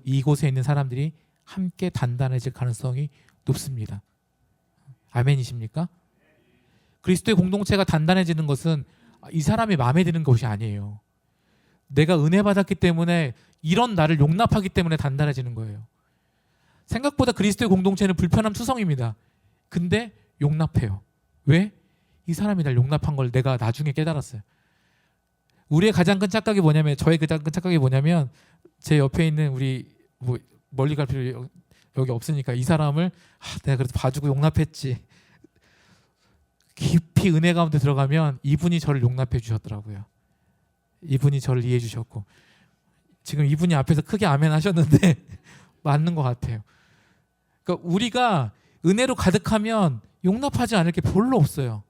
이곳에 있는 사람들이 함께 단단해질 가능성이 높습니다. 아멘이십니까? 그리스도의 공동체가 단단해지는 것은 이 사람이 마음에 드는 것이 아니에요. 내가 은혜 받았기 때문에 이런 나를 용납하기 때문에 단단해지는 거예요. 생각보다 그리스도의 공동체는 불편함 투성입니다. 근데 용납해요. 왜? 이 사람이 날 용납한 걸 내가 나중에 깨달았어요. 우리의 가장 큰 착각이 뭐냐면, 저의 가장 큰 착각이 뭐냐면, 제 옆에 있는 우리 멀리 갈 필요 여기 없으니까 이 사람을 내가 그래도 봐주고 용납했지. 깊이 은혜 가운데 들어가면 이분이 저를 용납해 주셨더라고요. 이분이 저를 이해해 주셨고, 지금 이분이 앞에서 크게 아멘 하셨는데 맞는 것 같아요. 그러니까 우리가 은혜로 가득하면 용납하지 않을 게 별로 없어요.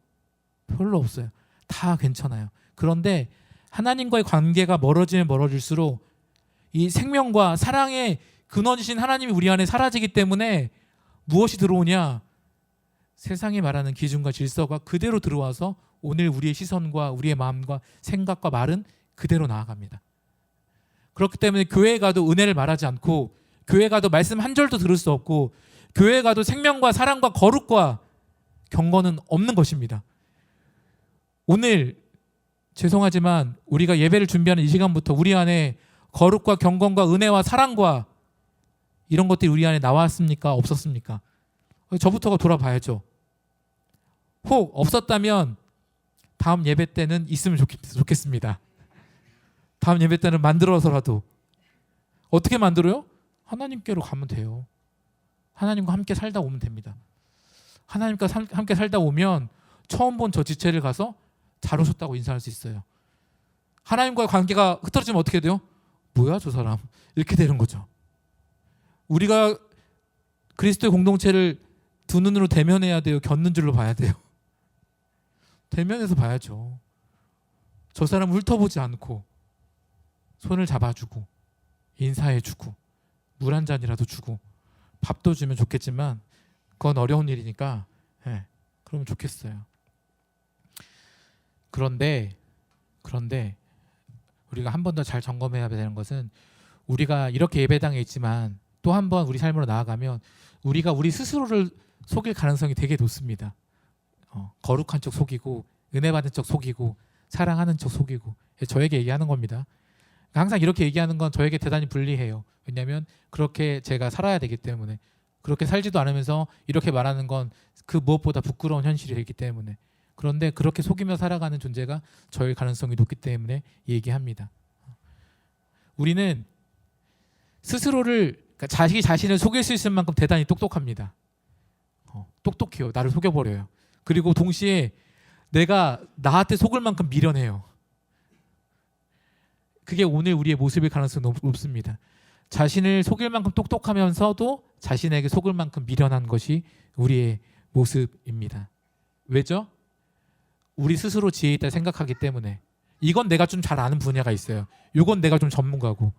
별로 없어요. 다 괜찮아요. 그런데 하나님과의 관계가 멀어지면 멀어질수록 이 생명과 사랑의 근원이신 하나님이 우리 안에 사라지기 때문에 무엇이 들어오냐? 세상이 말하는 기준과 질서가 그대로 들어와서 오늘 우리의 시선과 우리의 마음과 생각과 말은 그대로 나아갑니다. 그렇기 때문에 교회에 가도 은혜를 말하지 않고, 교회에 가도 말씀 한 절도 들을 수 없고, 교회에 가도 생명과 사랑과 거룩과 경건은 없는 것입니다. 오늘 죄송하지만 우리가 예배를 준비하는 이 시간부터 우리 안에 거룩과 경건과 은혜와 사랑과 이런 것들이 우리 안에 나왔습니까? 없었습니까? 저부터가 돌아봐야죠. 혹 없었다면 다음 예배 때는 있으면 좋겠습니다. 다음 예배 때는 만들어서라도. 어떻게 만들어요? 하나님께로 가면 돼요. 하나님과 함께 살다 오면 됩니다. 하나님과 함께 살다 오면 처음 본 저 지체를 가서 잘 오셨다고 인사할 수 있어요. 하나님과의 관계가 흐트러지면 어떻게 돼요? 뭐야 저 사람, 이렇게 되는 거죠. 우리가 그리스도의 공동체를 두 눈으로 대면해야 돼요? 곁눈 질로 봐야 돼요? 대면해서 봐야죠. 저 사람을 훑어보지 않고 손을 잡아주고 인사해주고 물 한 잔이라도 주고 밥도 주면 좋겠지만 그건 어려운 일이니까 그러면 좋겠어요. 그런데 우리가 한 번 더 잘 점검해야 되는 것은, 우리가 이렇게 예배당에 있지만 또 한 번 우리 삶으로 나아가면 우리가 우리 스스로를 속일 가능성이 되게 높습니다. 거룩한 척 속이고, 은혜 받은 척 속이고, 사랑하는 척 속이고. 저에게 얘기하는 겁니다. 항상 이렇게 얘기하는 건 저에게 대단히 불리해요. 왜냐하면 그렇게 제가 살아야 되기 때문에. 그렇게 살지도 않으면서 이렇게 말하는 건 그 무엇보다 부끄러운 현실이기 때문에. 그런데 그렇게 속이며 살아가는 존재가 저일 가능성이 높기 때문에 얘기합니다. 우리는 스스로를, 그러니까 자신을 속일 수 있을 만큼 대단히 똑똑합니다. 똑똑해요. 나를 속여버려요. 그리고 동시에 내가 나한테 속을 만큼 미련해요. 그게 오늘 우리의 모습일 가능성이 높습니다. 자신을 속일 만큼 똑똑하면서도 자신에게 속을 만큼 미련한 것이 우리의 모습입니다. 왜죠? 우리 스스로 지혜 있다 생각하기 때문에. 이건 내가 좀 잘 아는 분야가 있어요. 이건 내가 좀 전문가고.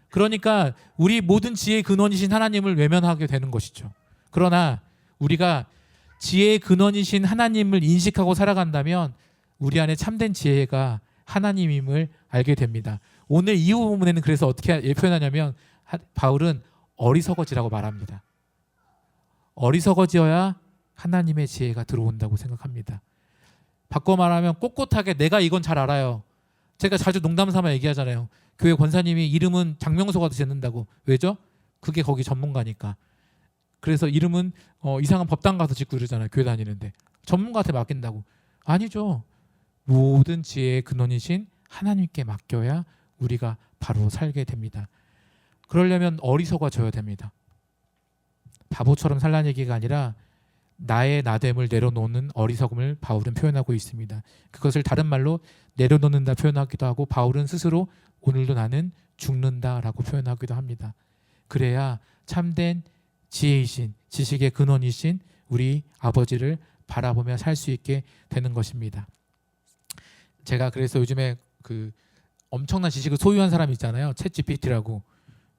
그러니까 우리 모든 지혜의 근원이신 하나님을 외면하게 되는 것이죠. 그러나 우리가 지혜의 근원이신 하나님을 인식하고 살아간다면 우리 안에 참된 지혜가 하나님임을 알게 됩니다. 오늘 이후 부분에는 그래서 어떻게 표현하냐면, 바울은 어리석어지라고 말합니다. 어리석어지어야 하나님의 지혜가 들어온다고 생각합니다. 바꿔 말하면 꼿꼿하게 내가 이건 잘 알아요. 제가 자주 농담 삼아 얘기하잖아요. 교회 권사님이 이름은 장명소가 짓는다고. 왜죠? 그게 거기 전문가니까. 그래서 이름은 이상한 법당 가서 짓고 이러잖아요. 교회 다니는데. 전문가한테 맡긴다고. 아니죠. 모든 지혜의 근원이신 하나님께 맡겨야 우리가 바로 살게 됩니다. 그러려면 어리석어져야 됩니다. 바보처럼 살라는 얘기가 아니라 나의 나됨을 내려놓는 어리석음을 바울은 표현하고 있습니다. 그것을 다른 말로 내려놓는다 표현하기도 하고, 바울은 스스로 오늘도 나는 죽는다라고 표현하기도 합니다. 그래야 참된 지혜이신, 지식의 근원이신 우리 아버지를 바라보며 살 수 있게 되는 것입니다. 제가 그래서 요즘에 그 엄청난 지식을 소유한 사람이 있잖아요. 챗GPT라고.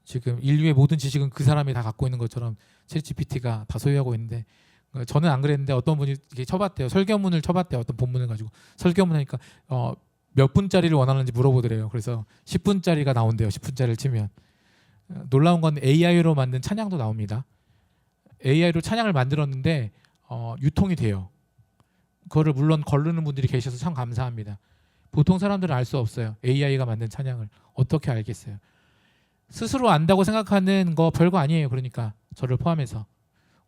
지금 인류의 모든 지식은 그 사람이 다 갖고 있는 것처럼 챗GPT가 다 소유하고 있는데, 저는 안 그랬는데 어떤 분이 이렇게 쳐봤대요. 설교문을 쳐봤대요. 어떤 본문을 가지고 설교문 하니까 몇 분짜리를 원하는지 물어보더래요. 그래서 10분짜리가 나온대요. 10분짜리를 치면. 놀라운 건 AI로 만든 찬양도 나옵니다. AI로 찬양을 만들었는데 유통이 돼요. 그거를 물론 거르는 분들이 계셔서 참 감사합니다. 보통 사람들은 알 수 없어요. AI가 만든 찬양을 어떻게 알겠어요? 스스로 안다고 생각하는 거 별거 아니에요. 그러니까 저를 포함해서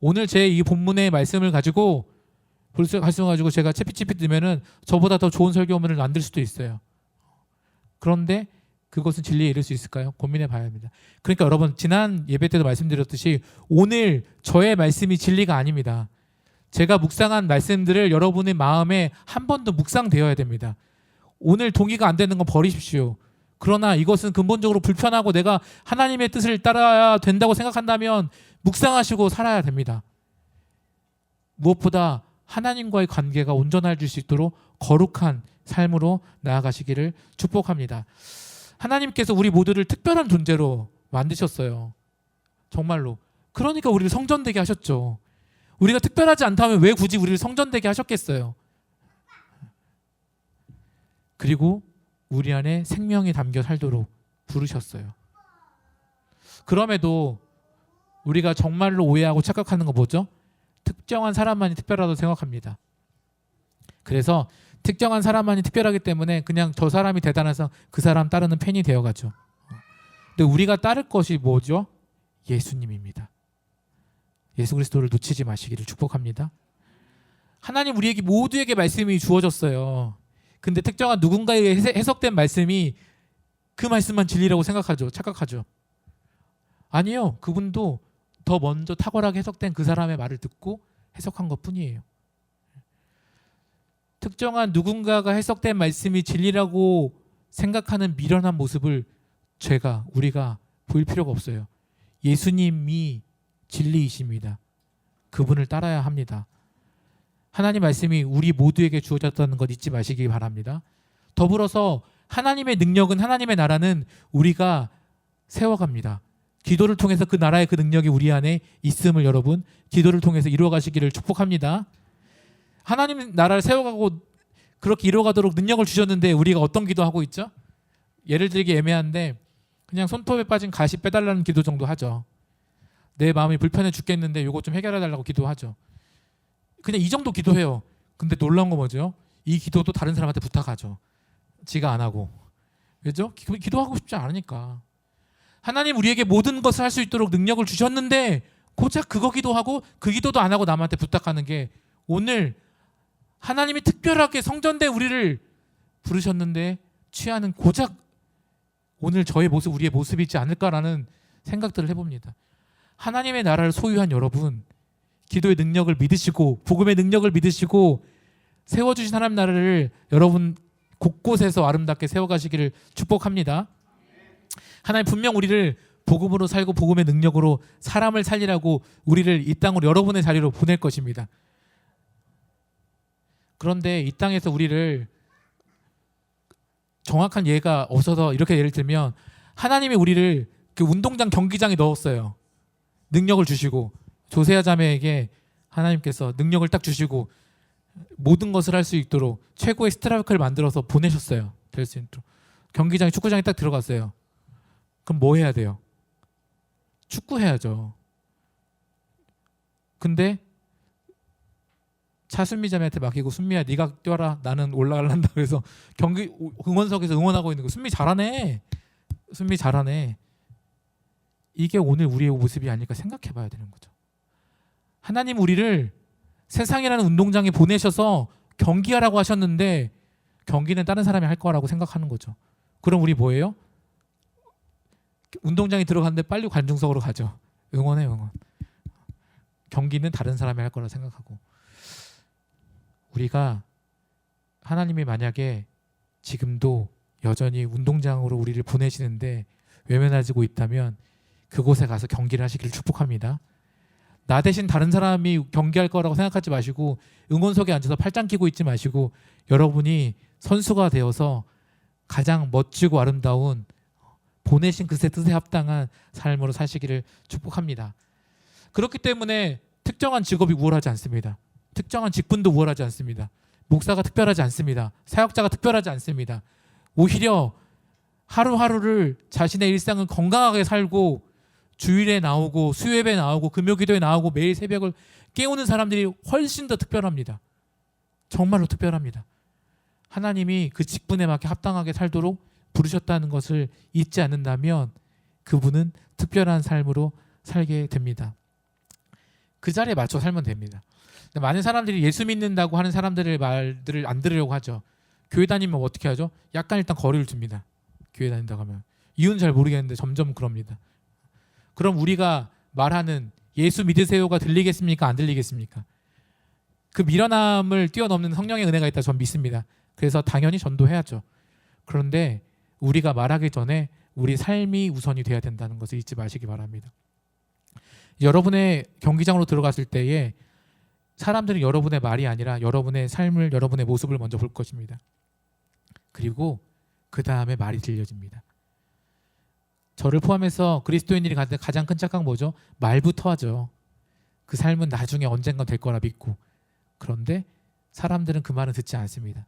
오늘 제 이 본문의 말씀을 가지고 제가 챗GPT 넣으면은 저보다 더 좋은 설교문을 만들 수도 있어요. 그런데 그것은 진리에 이를 수 있을까요? 고민해 봐야 합니다. 그러니까 여러분, 지난 예배 때도 말씀드렸듯이 오늘 저의 말씀이 진리가 아닙니다. 제가 묵상한 말씀들을 여러분의 마음에 한 번 더 묵상되어야 됩니다. 오늘 동의가 안 되는 건 버리십시오. 그러나 이것은 근본적으로 불편하고 내가 하나님의 뜻을 따라야 된다고 생각한다면 묵상하시고 살아야 됩니다. 무엇보다 하나님과의 관계가 온전해질 수 있도록 거룩한 삶으로 나아가시기를 축복합니다. 하나님께서 우리 모두를 특별한 존재로 만드셨어요. 정말로. 그러니까 우리를 성전되게 하셨죠. 우리가 특별하지 않다면 왜 굳이 우리를 성전되게 하셨겠어요? 그리고 우리 안에 생명이 담겨 살도록 부르셨어요. 그럼에도 우리가 정말로 오해하고 착각하는 거 뭐죠? 특정한 사람만이 특별하다고 생각합니다. 그래서 특정한 사람만이 특별하기 때문에 그냥 저 사람이 대단해서 그 사람 따르는 팬이 되어가죠. 근데 우리가 따를 것이 뭐죠? 예수님입니다. 예수 그리스도를 놓치지 마시기를 축복합니다. 하나님 우리에게 모두에게 말씀이 주어졌어요. 근데 특정한 누군가에게 해석된 말씀이 그 말씀만 진리라고 생각하죠. 착각하죠. 아니요. 그분도 더 먼저 탁월하게 해석된 그 사람의 말을 듣고 해석한 것뿐이에요. 특정한 누군가가 해석된 말씀이 진리라고 생각하는 미련한 모습을 우리가 보일 필요가 없어요. 예수님이 진리이십니다. 그분을 따라야 합니다. 하나님 말씀이 우리 모두에게 주어졌다는 것 잊지 마시기 바랍니다. 더불어서 하나님의 능력은, 하나님의 나라는 우리가 세워갑니다. 기도를 통해서 그 나라의 그 능력이 우리 안에 있음을 여러분 기도를 통해서 이루어가시기를 축복합니다. 하나님 나라를 세워가고 그렇게 이루어가도록 능력을 주셨는데 우리가 어떤 기도하고 있죠? 예를 들기 애매한데 그냥 손톱에 빠진 가시 빼달라는 기도 정도 하죠. 내 마음이 불편해 죽겠는데 이거 좀 해결해달라고 기도하죠. 그냥 이 정도 기도해요. 근데 놀라운 거 뭐죠? 이 기도도 다른 사람한테 부탁하죠. 지가 안 하고. 그죠? 기도하고 싶지 않으니까. 하나님 우리에게 모든 것을 할 수 있도록 능력을 주셨는데 고작 그거 기도하고 그 기도도 안 하고 남한테 부탁하는 게 오늘 하나님이 특별하게 성전대 우리를 부르셨는데 취하는 고작 오늘 저의 모습, 우리의 모습이지 않을까라는 생각들을 해봅니다. 하나님의 나라를 소유한 여러분, 기도의 능력을 믿으시고 복음의 능력을 믿으시고 세워주신 하나님 나라를 여러분 곳곳에서 아름답게 세워가시기를 축복합니다. 하나님 분명 우리를 복음으로 살고 복음의 능력으로 사람을 살리라고 우리를 이 땅으로 여러분의 자리로 보낼 것입니다. 그런데 이 땅에서 우리를 정확한 예가 없어서 이렇게 예를 들면 하나님이 우리를 그 운동장 경기장에 넣었어요. 능력을 주시고 조세아 자매에게 하나님께서 능력을 딱 주시고 모든 것을 할 수 있도록 최고의 스트라이크를 만들어서 보내셨어요. 될 수 있도록. 경기장에 축구장에 딱 들어갔어요. 그럼 뭐 해야 돼요? 축구해야죠. 근데 차순미 자매한테 맡기고 순미야 네가 뛰어라 나는 올라가란다 그래서 경기 응원석에서 응원하고 있는 거 순미 잘하네. 순미 잘하네. 이게 오늘 우리의 모습이 아닐까 생각해 봐야 되는 거죠. 하나님 우리를 세상이라는 운동장에 보내셔서 경기하라고 하셨는데 경기는 다른 사람이 할 거라고 생각하는 거죠. 그럼 우리 뭐예요? 운동장에 들어갔는데 빨리 관중석으로 가죠. 응원. 경기는 다른 사람이 할 거라 생각하고 우리가 하나님이 만약에 지금도 여전히 운동장으로 우리를 보내시는데 외면하고 있다면 그곳에 가서 경기를 하시기를 축복합니다. 나 대신 다른 사람이 경기할 거라고 생각하지 마시고 응원석에 앉아서 팔짱 끼고 있지 마시고 여러분이 선수가 되어서 가장 멋지고 아름다운 보내신 그의 뜻에 합당한 삶으로 사시기를 축복합니다. 그렇기 때문에 특정한 직업이 우월하지 않습니다. 특정한 직분도 우월하지 않습니다. 목사가 특별하지 않습니다. 사역자가 특별하지 않습니다. 오히려 하루하루를 자신의 일상을 건강하게 살고 주일에 나오고 수요예배 나오고 금요기도에 나오고 매일 새벽을 깨우는 사람들이 훨씬 더 특별합니다. 정말로 특별합니다. 하나님이 그 직분에 맞게 합당하게 살도록 부르셨다는 것을 잊지 않는다면 그분은 특별한 삶으로 살게 됩니다. 그 자리에 맞춰 살면 됩니다. 많은 사람들이 예수 믿는다고 하는 사람들의 말들을 안 들으려고 하죠. 교회 다니면 어떻게 하죠? 약간 일단 거리를 둡니다. 교회 다닌다고 하면 이유는 잘 모르겠는데 점점 그럽니다. 그럼 우리가 말하는 예수 믿으세요가 들리겠습니까? 안 들리겠습니까? 그 미련함을 뛰어넘는 성령의 은혜가 있다 전 믿습니다. 그래서 당연히 전도해야죠. 그런데 우리가 말하기 전에 우리 삶이 우선이 돼야 된다는 것을 잊지 마시기 바랍니다. 여러분의 경기장으로 들어갔을 때에 사람들은 여러분의 말이 아니라 여러분의 삶을, 여러분의 모습을 먼저 볼 것입니다. 그리고 그 다음에 말이 들려집니다. 저를 포함해서 그리스도인들이 가장 큰 착각 뭐죠? 말부터 하죠. 그 삶은 나중에 언젠가 될 거라 믿고. 그런데 사람들은 그 말은 듣지 않습니다.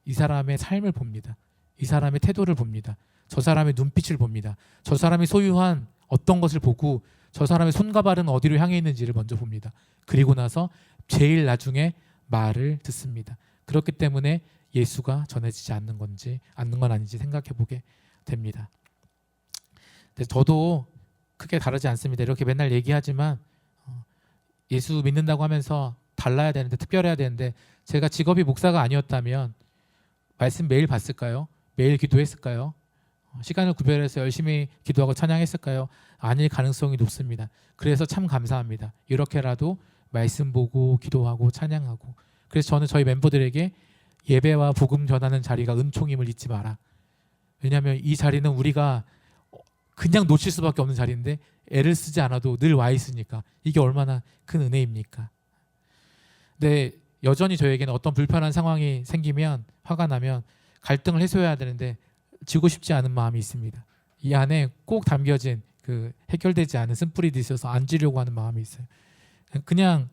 이 사람의 삶을 봅니다. 이 사람의 태도를 봅니다. 저 사람의 눈빛을 봅니다. 저 사람이 소유한 어떤 것을 보고 저 사람의 손과 발은 어디로 향해 있는지를 먼저 봅니다. 그리고 나서 제일 나중에 말을 듣습니다. 그렇기 때문에 예수가 전해지지 않는 건 아닌지 생각해 보게 됩니다. 저도 크게 다르지 않습니다. 이렇게 맨날 얘기하지만 예수 믿는다고 하면서 달라야 되는데 특별해야 되는데 제가 직업이 목사가 아니었다면 말씀 매일 봤을까요? 매일 기도했을까요? 시간을 구별해서 열심히 기도하고 찬양했을까요? 아닐 가능성이 높습니다. 그래서 참 감사합니다. 이렇게라도 말씀 보고 기도하고 찬양하고. 그래서 저는 저희 멤버들에게 예배와 복음 전하는 자리가 은총임을 잊지 마라. 왜냐하면 이 자리는 우리가 그냥 놓칠 수밖에 없는 자리인데 애를 쓰지 않아도 늘 와 있으니까 이게 얼마나 큰 은혜입니까? 근데 여전히 저에게는 어떤 불편한 상황이 생기면 화가 나면 갈등을 해소해야 되는데 지고 싶지 않은 마음이 있습니다. 이 안에 꼭 담겨진 그 해결되지 않은 쓴뿌리도 있어서 안 지려고 하는 마음이 있어요. 그냥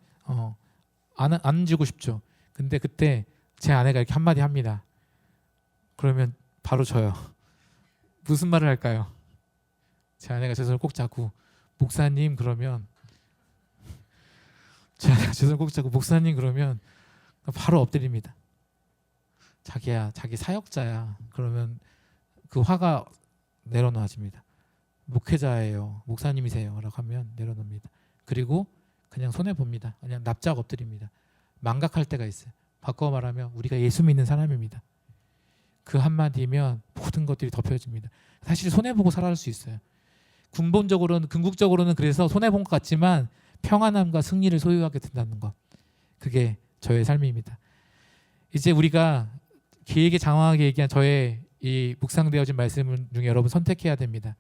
안 지고 싶죠. 근데 그때 제 아내가 이렇게 한마디 합니다. 그러면 바로 져요. 무슨 말을 할까요? 제 아내가 제 손을 꼭 잡고 목사님 그러면 제 아내가 제 손을 꼭 잡고 목사님 그러면 바로 엎드립니다. 자기야, 자기 사역자야. 그러면 그 화가 내려놓아집니다. 목회자예요, 목사님이세요 라고 하면 내려놓습니다. 그리고 그냥 손해봅니다. 그냥 납작 엎드립니다. 망각할 때가 있어요. 바꿔 말하면 우리가 예수 믿는 사람입니다. 그 한마디면 모든 것들이 덮여집니다. 사실 손해보고 살아갈 수 있어요. 근본적으로는, 궁극적으로는 그래서 손해본 것 같지만 평안함과 승리를 소유하게 된다는 것, 그게 저의 삶입니다. 이제 우리가 길게 장황하게 얘기한 저의 이 묵상되어진 말씀 중에 여러분 선택해야 됩니다.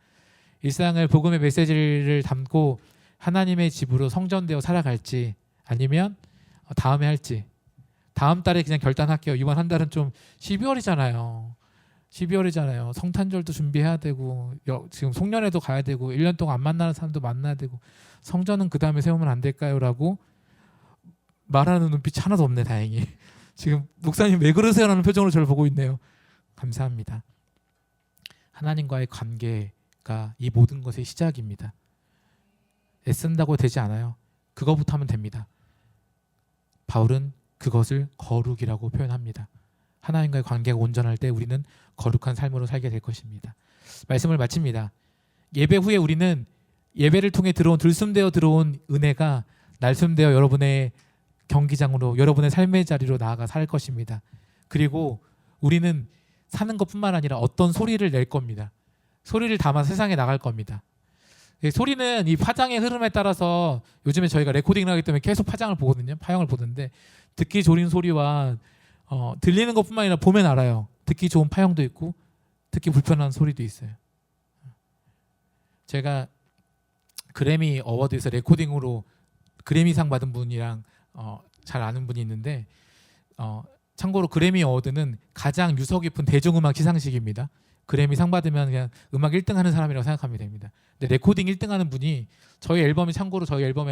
일상을 복음의 메시지를 담고 하나님의 집으로 성전되어 살아갈지 아니면 다음에 할지. 다음 달에 그냥 결단할게요. 이번 한 달은 좀 12월이잖아요. 성탄절도 준비해야 되고 지금 송년회도 가야 되고 1년 동안 안 만나는 사람도 만나야 되고 성전은 그 다음에 세우면 안 될까요? 라고 말하는 눈빛이 하나도 없네. 다행히. 지금 목사님 왜 그러세요? 라는 표정으로 저를 보고 있네요. 감사합니다. 하나님과의 관계가 이 모든 것의 시작입니다. 애쓴다고 되지 않아요. 그거부터 하면 됩니다. 바울은 그것을 거룩이라고 표현합니다. 하나님과의 관계가 온전할 때 우리는 거룩한 삶으로 살게 될 것입니다. 말씀을 마칩니다. 예배 후에 우리는 예배를 통해 들숨되어 들어온 은혜가 날숨되어 여러분의 경기장으로, 여러분의 삶의 자리로 나아가 살 것입니다. 그리고 우리는 사는 것뿐만 아니라 어떤 소리를 낼 겁니다. 소리를 담아 세상에 나갈 겁니다. 소리는 이 파장의 흐름에 따라서 요즘에 저희가 레코딩을 하기 때문에 계속 파장을 보거든요. 파형을 보는데 듣기 좋은 소리와 들리는 것뿐만 아니라 보면 알아요. 듣기 좋은 파형도 있고 듣기 불편한 소리도 있어요. 제가 그래미 어워드에서 레코딩으로 그래미상 받은 분이랑 잘 아는 분이 있는데 참고로 그래미 어워드는 가장 유서 깊은 대중음악 시상식입니다. 그래미 상 받으면 그냥 음악 1등 하는 사람이라고 생각하면 됩니다. 근데 레코딩 1등 하는 분이 저희 앨범의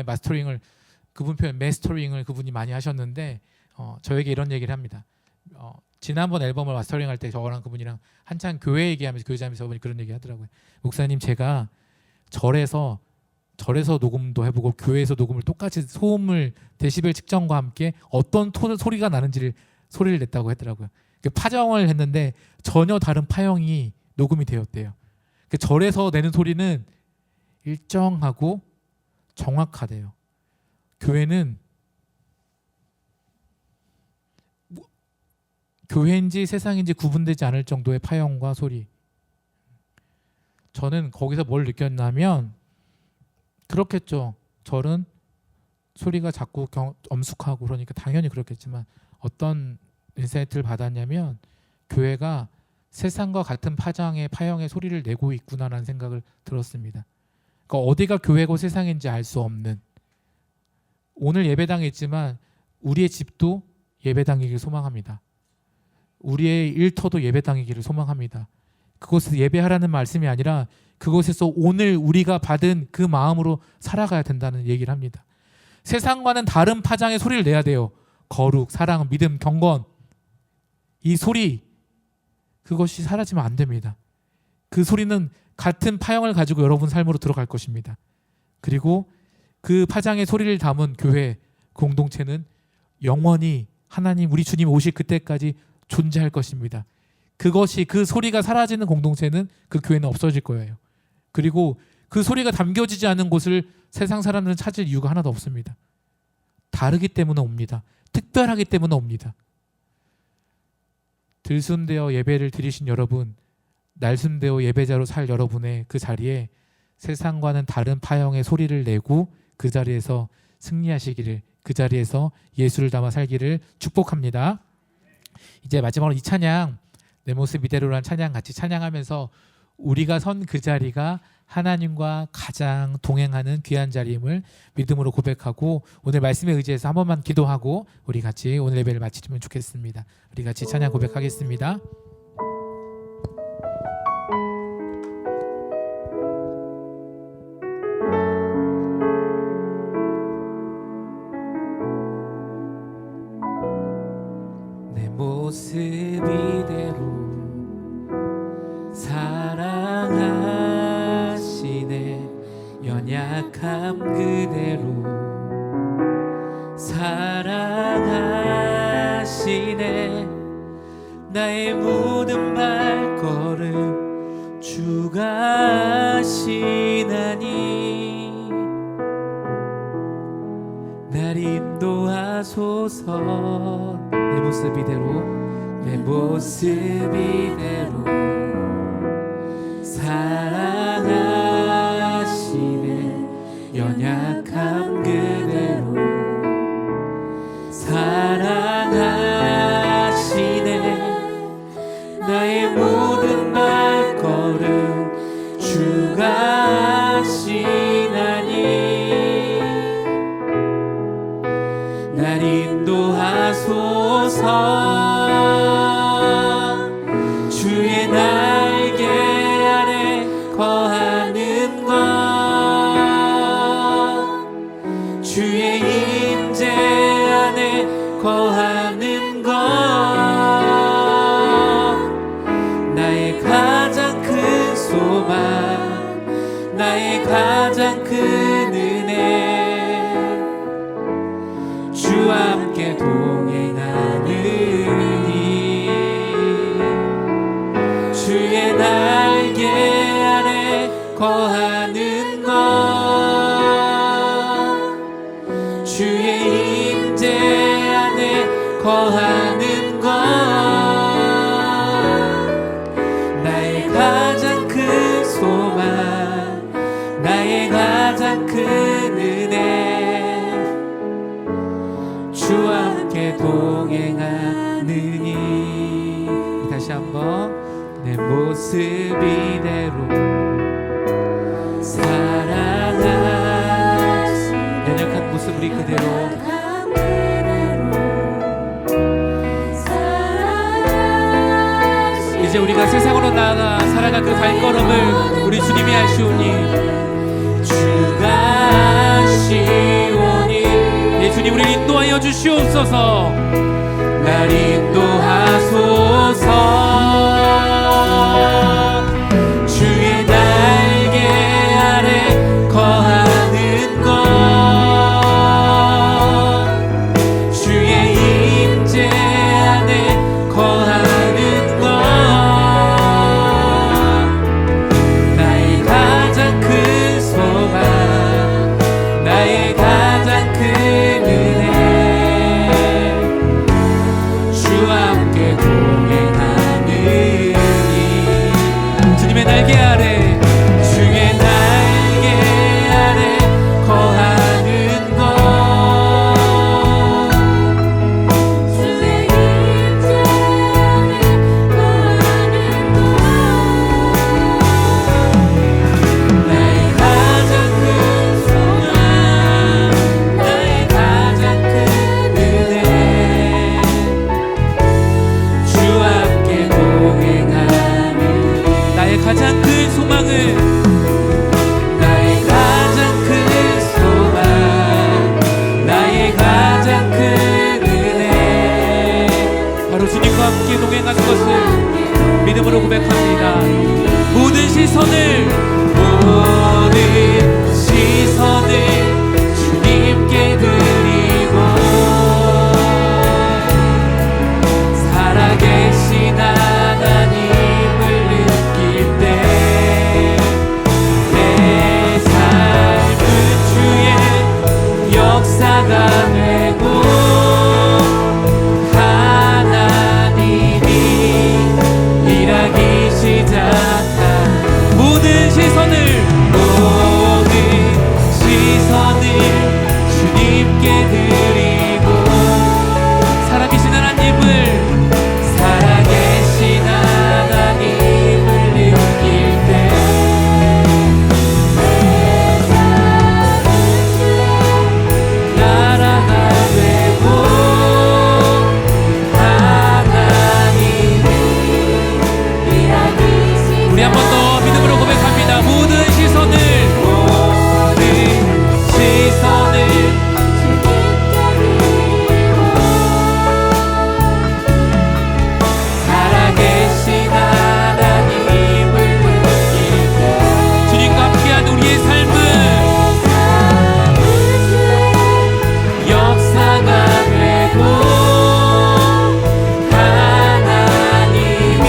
마스터링을 그분 표현 마스터링을 그분이 많이 하셨는데 저에게 이런 얘기를 합니다. 지난번 앨범을 마스터링할 때 저랑 그분이랑 한참 교회 얘기하면서 교회자면서 그분이 그런 얘기 하더라고요. 목사님, 제가 절에서 녹음도 해보고 교회에서 녹음을 똑같이 소음을 데시벨 측정과 함께 어떤 소리가 나는지를 소리를 냈다고 하더라고요. 파정을 했는데 전혀 다른 파형이 녹음이 되었대요. 절에서 내는 소리는 일정하고 정확하대요. 교회는 교회인지 세상인지 구분되지 않을 정도의 파형과 소리. 저는 거기서 뭘 느꼈냐면 그렇겠죠. 절은 소리가 자꾸 엄숙하고 그러니까 당연히 그렇겠지만 어떤 인사이트를 받았냐면 교회가 세상과 같은 파형의 소리를 내고 있구나라는 생각을 들었습니다. 그러니까 어디가 교회고 세상인지 알 수 없는, 오늘 예배당에 있지만 우리의 집도 예배당이길 소망합니다. 우리의 일터도 예배당이기를 소망합니다. 그곳에서 예배하라는 말씀이 아니라 그곳에서 오늘 우리가 받은 그 마음으로 살아가야 된다는 얘기를 합니다. 세상과는 다른 파장의 소리를 내야 돼요. 거룩, 사랑, 믿음, 경건, 이 소리, 그것이 사라지면 안 됩니다. 그 소리는 같은 파형을 가지고 여러분 삶으로 들어갈 것입니다. 그리고 그 파장의 소리를 담은 교회 공동체는 영원히 하나님 우리 주님 오실 그때까지 존재할 것입니다. 그것이, 그 소리가 사라지는 공동체는 그 교회는 없어질 거예요. 그리고 그 소리가 담겨지지 않은 곳을 세상 사람들은 찾을 이유가 하나도 없습니다. 다르기 때문에 옵니다. 특별하기 때문에 옵니다. 들순되어 예배를 드리신 여러분, 날순되어 예배자로 살 여러분의 그 자리에 세상과는 다른 파형의 소리를 내고 그 자리에서 승리하시기를, 그 자리에서 예수를 담아 살기를 축복합니다. 이제 마지막으로 이 찬양, 내 모습 이대로라는 찬양 같이 찬양하면서 우리가 선 그 자리가 하나님과 가장 동행하는 귀한 자리임을 믿음으로 고백하고 오늘 말씀에 의지해서 한 번만 기도하고 우리 같이 오늘 예배를 마치면 좋겠습니다. 우리 같이 찬양 고백하겠습니다. 내 모습 이대로 사랑하시네, 연약함 그대로 사랑하시네, 나의 모든 발걸음 주가 하시나니 날 인도하소서. 내 모습 이대로, 내 모습 이대로 사랑하시네, 연약함 그대로 사랑하시네, 나의 모든 발걸음 주가 하시나니 날 인도하소서. 주의 날개 아래 거하는 것, 주의 임재 안에 거하는 것, 나의 가장 큰 소망, 나의 가장 큰 은혜, 주와 함께 동행하느니 주의 날개 아래 거하는 것, 주의 임재 안에 거하는 것, 나의 가장 큰 소망, 나의 가장 큰 은혜, 주와 함께 동행하느니. 다시 한번. 내 모습 이대로 사랑하 우리 그대로 이제 우리가 세상으로 나아가 살아갈 그 발걸음을 우리 주님이 하시오니 주가 하시오니 예, 주님 우리를 인도하여 주시옵소서. 날 인도하소서. 주의 날개 아래 거하는 것, 주의 임재 안에 거하는 것, 나의 가장 큰 소망, 나의 가장 큰 은혜, 주와 함께 동행하느니. 주님의 날개 아래 주의 날개 아래 거하는 것, 주의 임재 안에 거하는 것, 나의 가장 큰 소망, 나의 가장 큰 은혜, 주와 함께 동행하느니. 나의 가장 큰 소망을 나의 가장 큰 소망, 나의 가장 큰 은혜, 바로 주님과 함께 동행하는 것을 믿음으로 고백합니다. 모든 시선을 주님께 드리고, 살아계신 하나님을 느낄 때 내 삶은 주의 역사가 되고, 하나님이 일하기 시작한 모든 시선을 주님께 드리고, 살아계신 하나님을 살아계신 하나님을 느낄 때 나라가 되고, 하나님이 일하기 시작한 우리 한 번 더 믿음으로 고백합니다. 모든 시선을 살아계신 하나님을 느낄 때 주님과 함께한 우리의 삶은 역사가 되고, 하나님이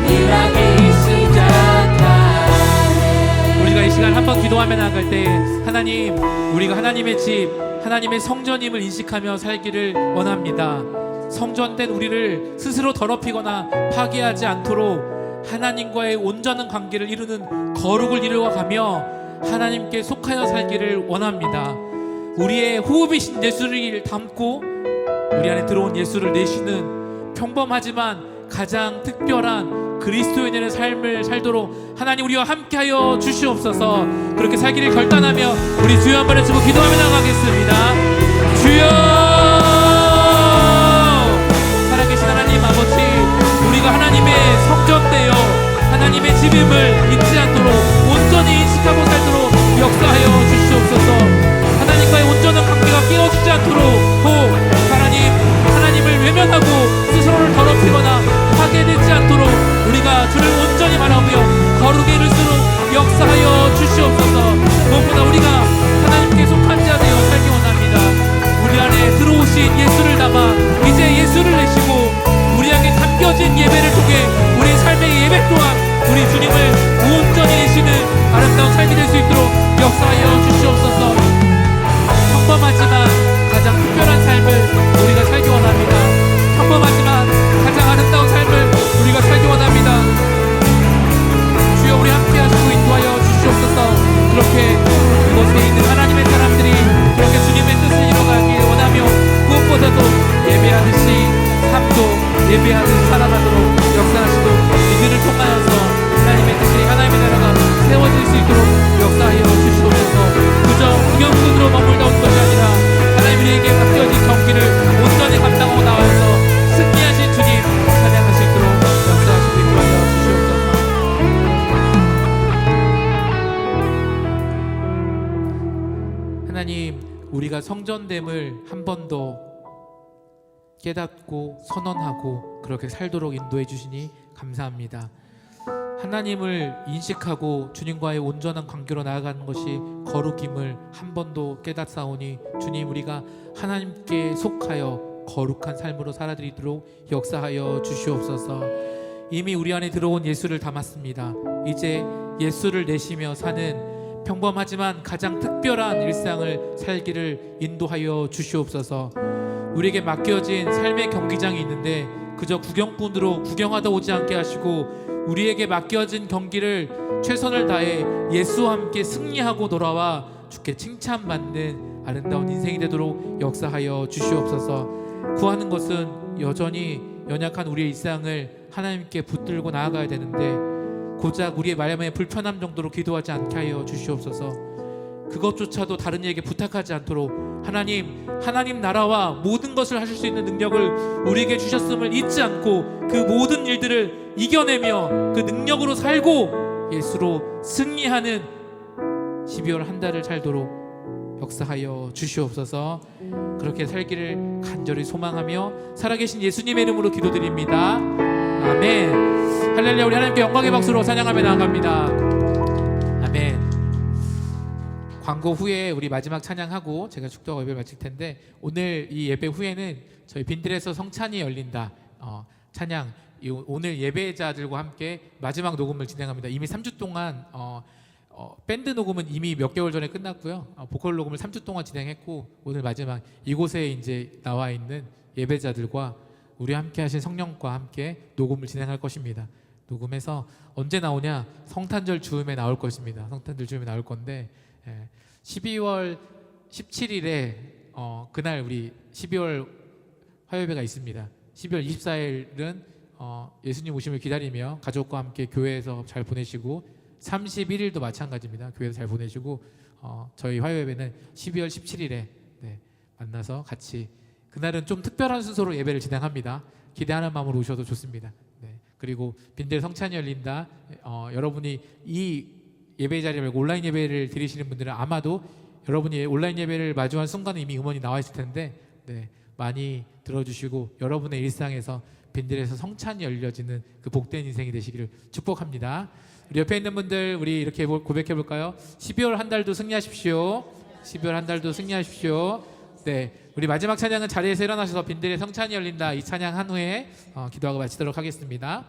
일하기 시작하네. 우리가 이 시간 한번 기도하며 나아갈 때 하나님, 우리가 하나님의 집, 하나님의 성전임을 인식하며 살기를 원합니다. 성전된 우리를 스스로 더럽히거나 파괴하지 않도록 하나님과의 온전한 관계를 이루는 거룩을 이루어가며 하나님께 속하여 살기를 원합니다. 우리의 호흡이신 예수를 담고 우리 안에 들어온 예수를 내쉬는 평범하지만 가장 특별한 그리스도인의 삶을 살도록 하나님 우리와 함께하여 주시옵소서. 그렇게 살기를 결단하며 우리 주여 한번 해주고 기도하며 나가겠습니다. 주여, 살아계신 하나님 아버지, 우리가 하나님의 성전되어 하나님의 집임을 잊지 않도록 온전히 인식하고 살도록 역사하여 주시옵소서. 하나님과의 온전한 관계가 깨어지지 않도록 하나님을 외면하고 스스로를 더럽히거나 파괴되지 않도록 우리가 주를 온전히 바라보며 거룩에 이를수록 역사하여 주시옵소서. 무엇보다 우리가 하나님께 속한 자 되어 살기 원합니다. 우리 안에 들어오신 예수를 담아 이제 예수를 내시고 우리 안에 담겨진 예배를 통해 우리 삶의 예배 또한 우리 주님을 온전히 내시는 아름다운 삶이 될 수 있도록 역사하여 주시옵소서. 평범하지만 가장 특별한 삶을 우리가 살기 원합니다. 평범하지만 가장 아름다운 삶을 우리가 살기 원합니다. 주여, 우리 함께 하시고 인도하여 주시옵소서. 그렇게 그곳에 있는 하나님의 사람들이 그렇게 주님의 뜻을 이뤄가길 원하며 무엇보다도 예배하듯이 삶도 예배하듯이 살아가도록 역사하시고 이들을 통하여서 하나님의 뜻이 하나님의 나라가 세워질 수 있도록 역사하여 주시옵소서. 그저 구경꾼으로 머물다 온 것이 우리가 성전됨을 한 번 더 깨닫고 선언하고 그렇게 살도록 인도해 주시니 감사합니다. 하나님을 인식하고 주님과의 온전한 관계로 나아가는 것이 거룩임을 한 번도 깨닫사오니 주님, 우리가 하나님께 속하여 거룩한 삶으로 살아드리도록 역사하여 주시옵소서. 이미 우리 안에 들어온 예수를 담았습니다. 이제 예수를 내시며 사는 평범하지만 가장 특별한 일상을 살기를 인도하여 주시옵소서. 우리에게 맡겨진 삶의 경기장이 있는데 그저 구경꾼으로 구경하다 오지 않게 하시고 우리에게 맡겨진 경기를 최선을 다해 예수와 함께 승리하고 돌아와 주께 칭찬받는 아름다운 인생이 되도록 역사하여 주시옵소서. 구하는 것은 여전히 연약한 우리의 일상을 하나님께 붙들고 나아가야 되는데 고작 우리의 마음의 불편함 정도로 기도하지 않게 하여 주시옵소서. 그것조차도 다른 이에게 부탁하지 않도록 하나님 나라와 모든 것을 하실 수 있는 능력을 우리에게 주셨음을 잊지 않고 그 모든 일들을 이겨내며 그 능력으로 살고 예수로 승리하는 12월 한 달을 살도록 역사하여 주시옵소서. 그렇게 살기를 간절히 소망하며 살아계신 예수님의 이름으로 기도드립니다. 아멘. 할렐루야. 우리 하나님께 영광의 박수로 찬양하며 나아갑니다. 아멘. 광고 후에 우리 마지막 찬양하고 제가 축도하고 예배를 마칠 텐데, 오늘 이 예배 후에는 저희 빈들에서 성찬이 열린다 찬양, 오늘 예배자들과 함께 마지막 녹음을 진행합니다. 이미 3주 동안 밴드 녹음은 이미 몇 개월 전에 끝났고요. 보컬 녹음을 3주 동안 진행했고 오늘 마지막 이곳에 이제 나와 있는 예배자들과 우리 함께 하신 성령과 함께 녹음을 진행할 것입니다. 녹음해서 언제 나오냐? 성탄절 즈음에 나올 것입니다. 성탄절 즈음에 나올 건데 12월 17일에 그날 우리 12월 화요예배가 있습니다. 12월 24일은 예수님 오심을 기다리며 가족과 함께 교회에서 잘 보내시고 31일도 마찬가지입니다. 교회에서 잘 보내시고 저희 화요예배는 12월 17일에 만나서 같이, 그날은 좀 특별한 순서로 예배를 진행합니다. 기대하는 마음으로 오셔도 좋습니다. 그리고 빈들 성찬이 열린다. 여러분이 이 예배 자리 말고 온라인 예배를 드리시는 분들은 아마도 여러분이 온라인 예배를 마주한 순간에 이미 음원이 나와 있을 텐데 많이 들어주시고 여러분의 일상에서 빈들에서 성찬이 열려지는 그 복된 인생이 되시기를 축복합니다. 우리 옆에 있는 분들 우리 이렇게 고백해 볼까요? 12월 한 달도 승리하십시오. 12월 한 달도 승리하십시오. 우리 마지막 찬양은 자리에서 일어나셔서 빈들의 성찬이 열린다 이 찬양 한 후에 기도하고 마치도록 하겠습니다.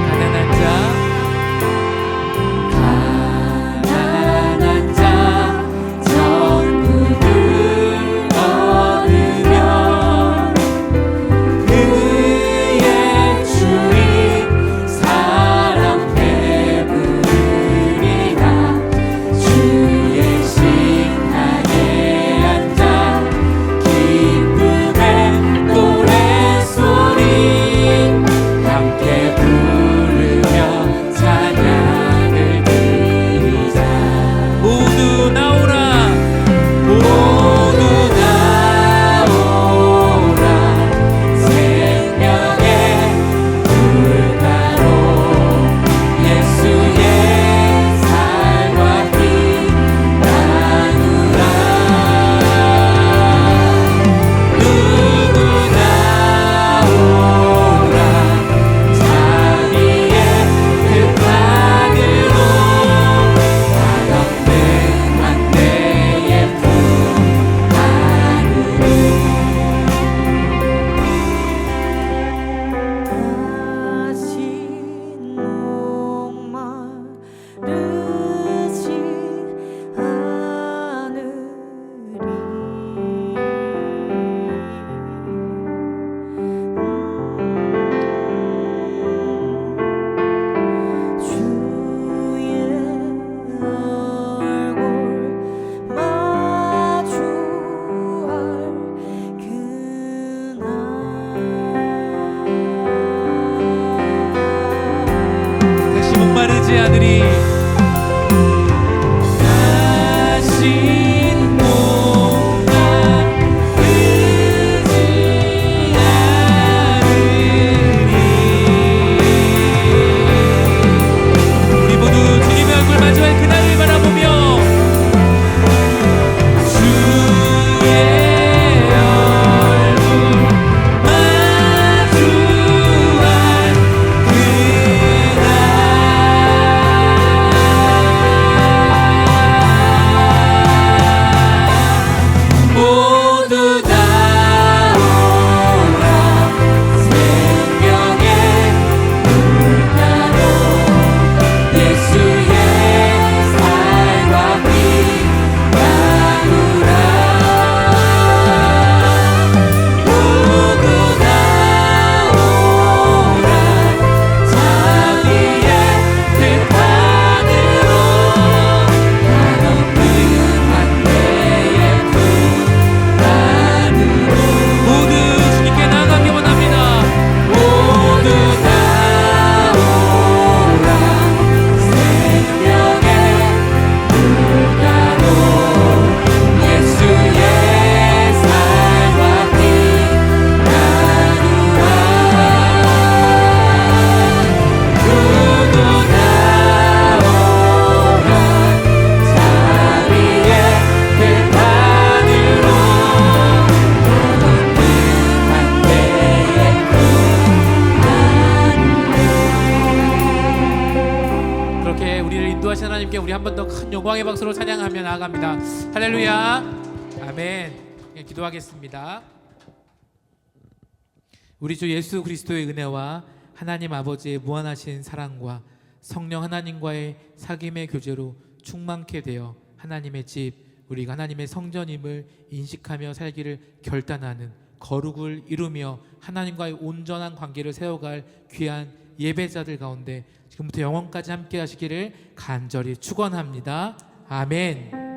가난한 자 영광의 박수로 찬양하며 나아갑니다. 할렐루야. 아멘. 예, 기도하겠습니다. 우리 주 예수 그리스도의 은혜와 하나님 아버지의 무한하신 사랑과 성령 하나님과의 사귐의 교제로 충만케 되어 하나님의 집, 우리가 하나님의 성전임을 인식하며 살기를 결단하는 거룩을 이루며 하나님과의 온전한 관계를 세워갈 귀한 예배자들 가운데 지금부터 영원까지 함께 하시기를 간절히 축원합니다. 아멘.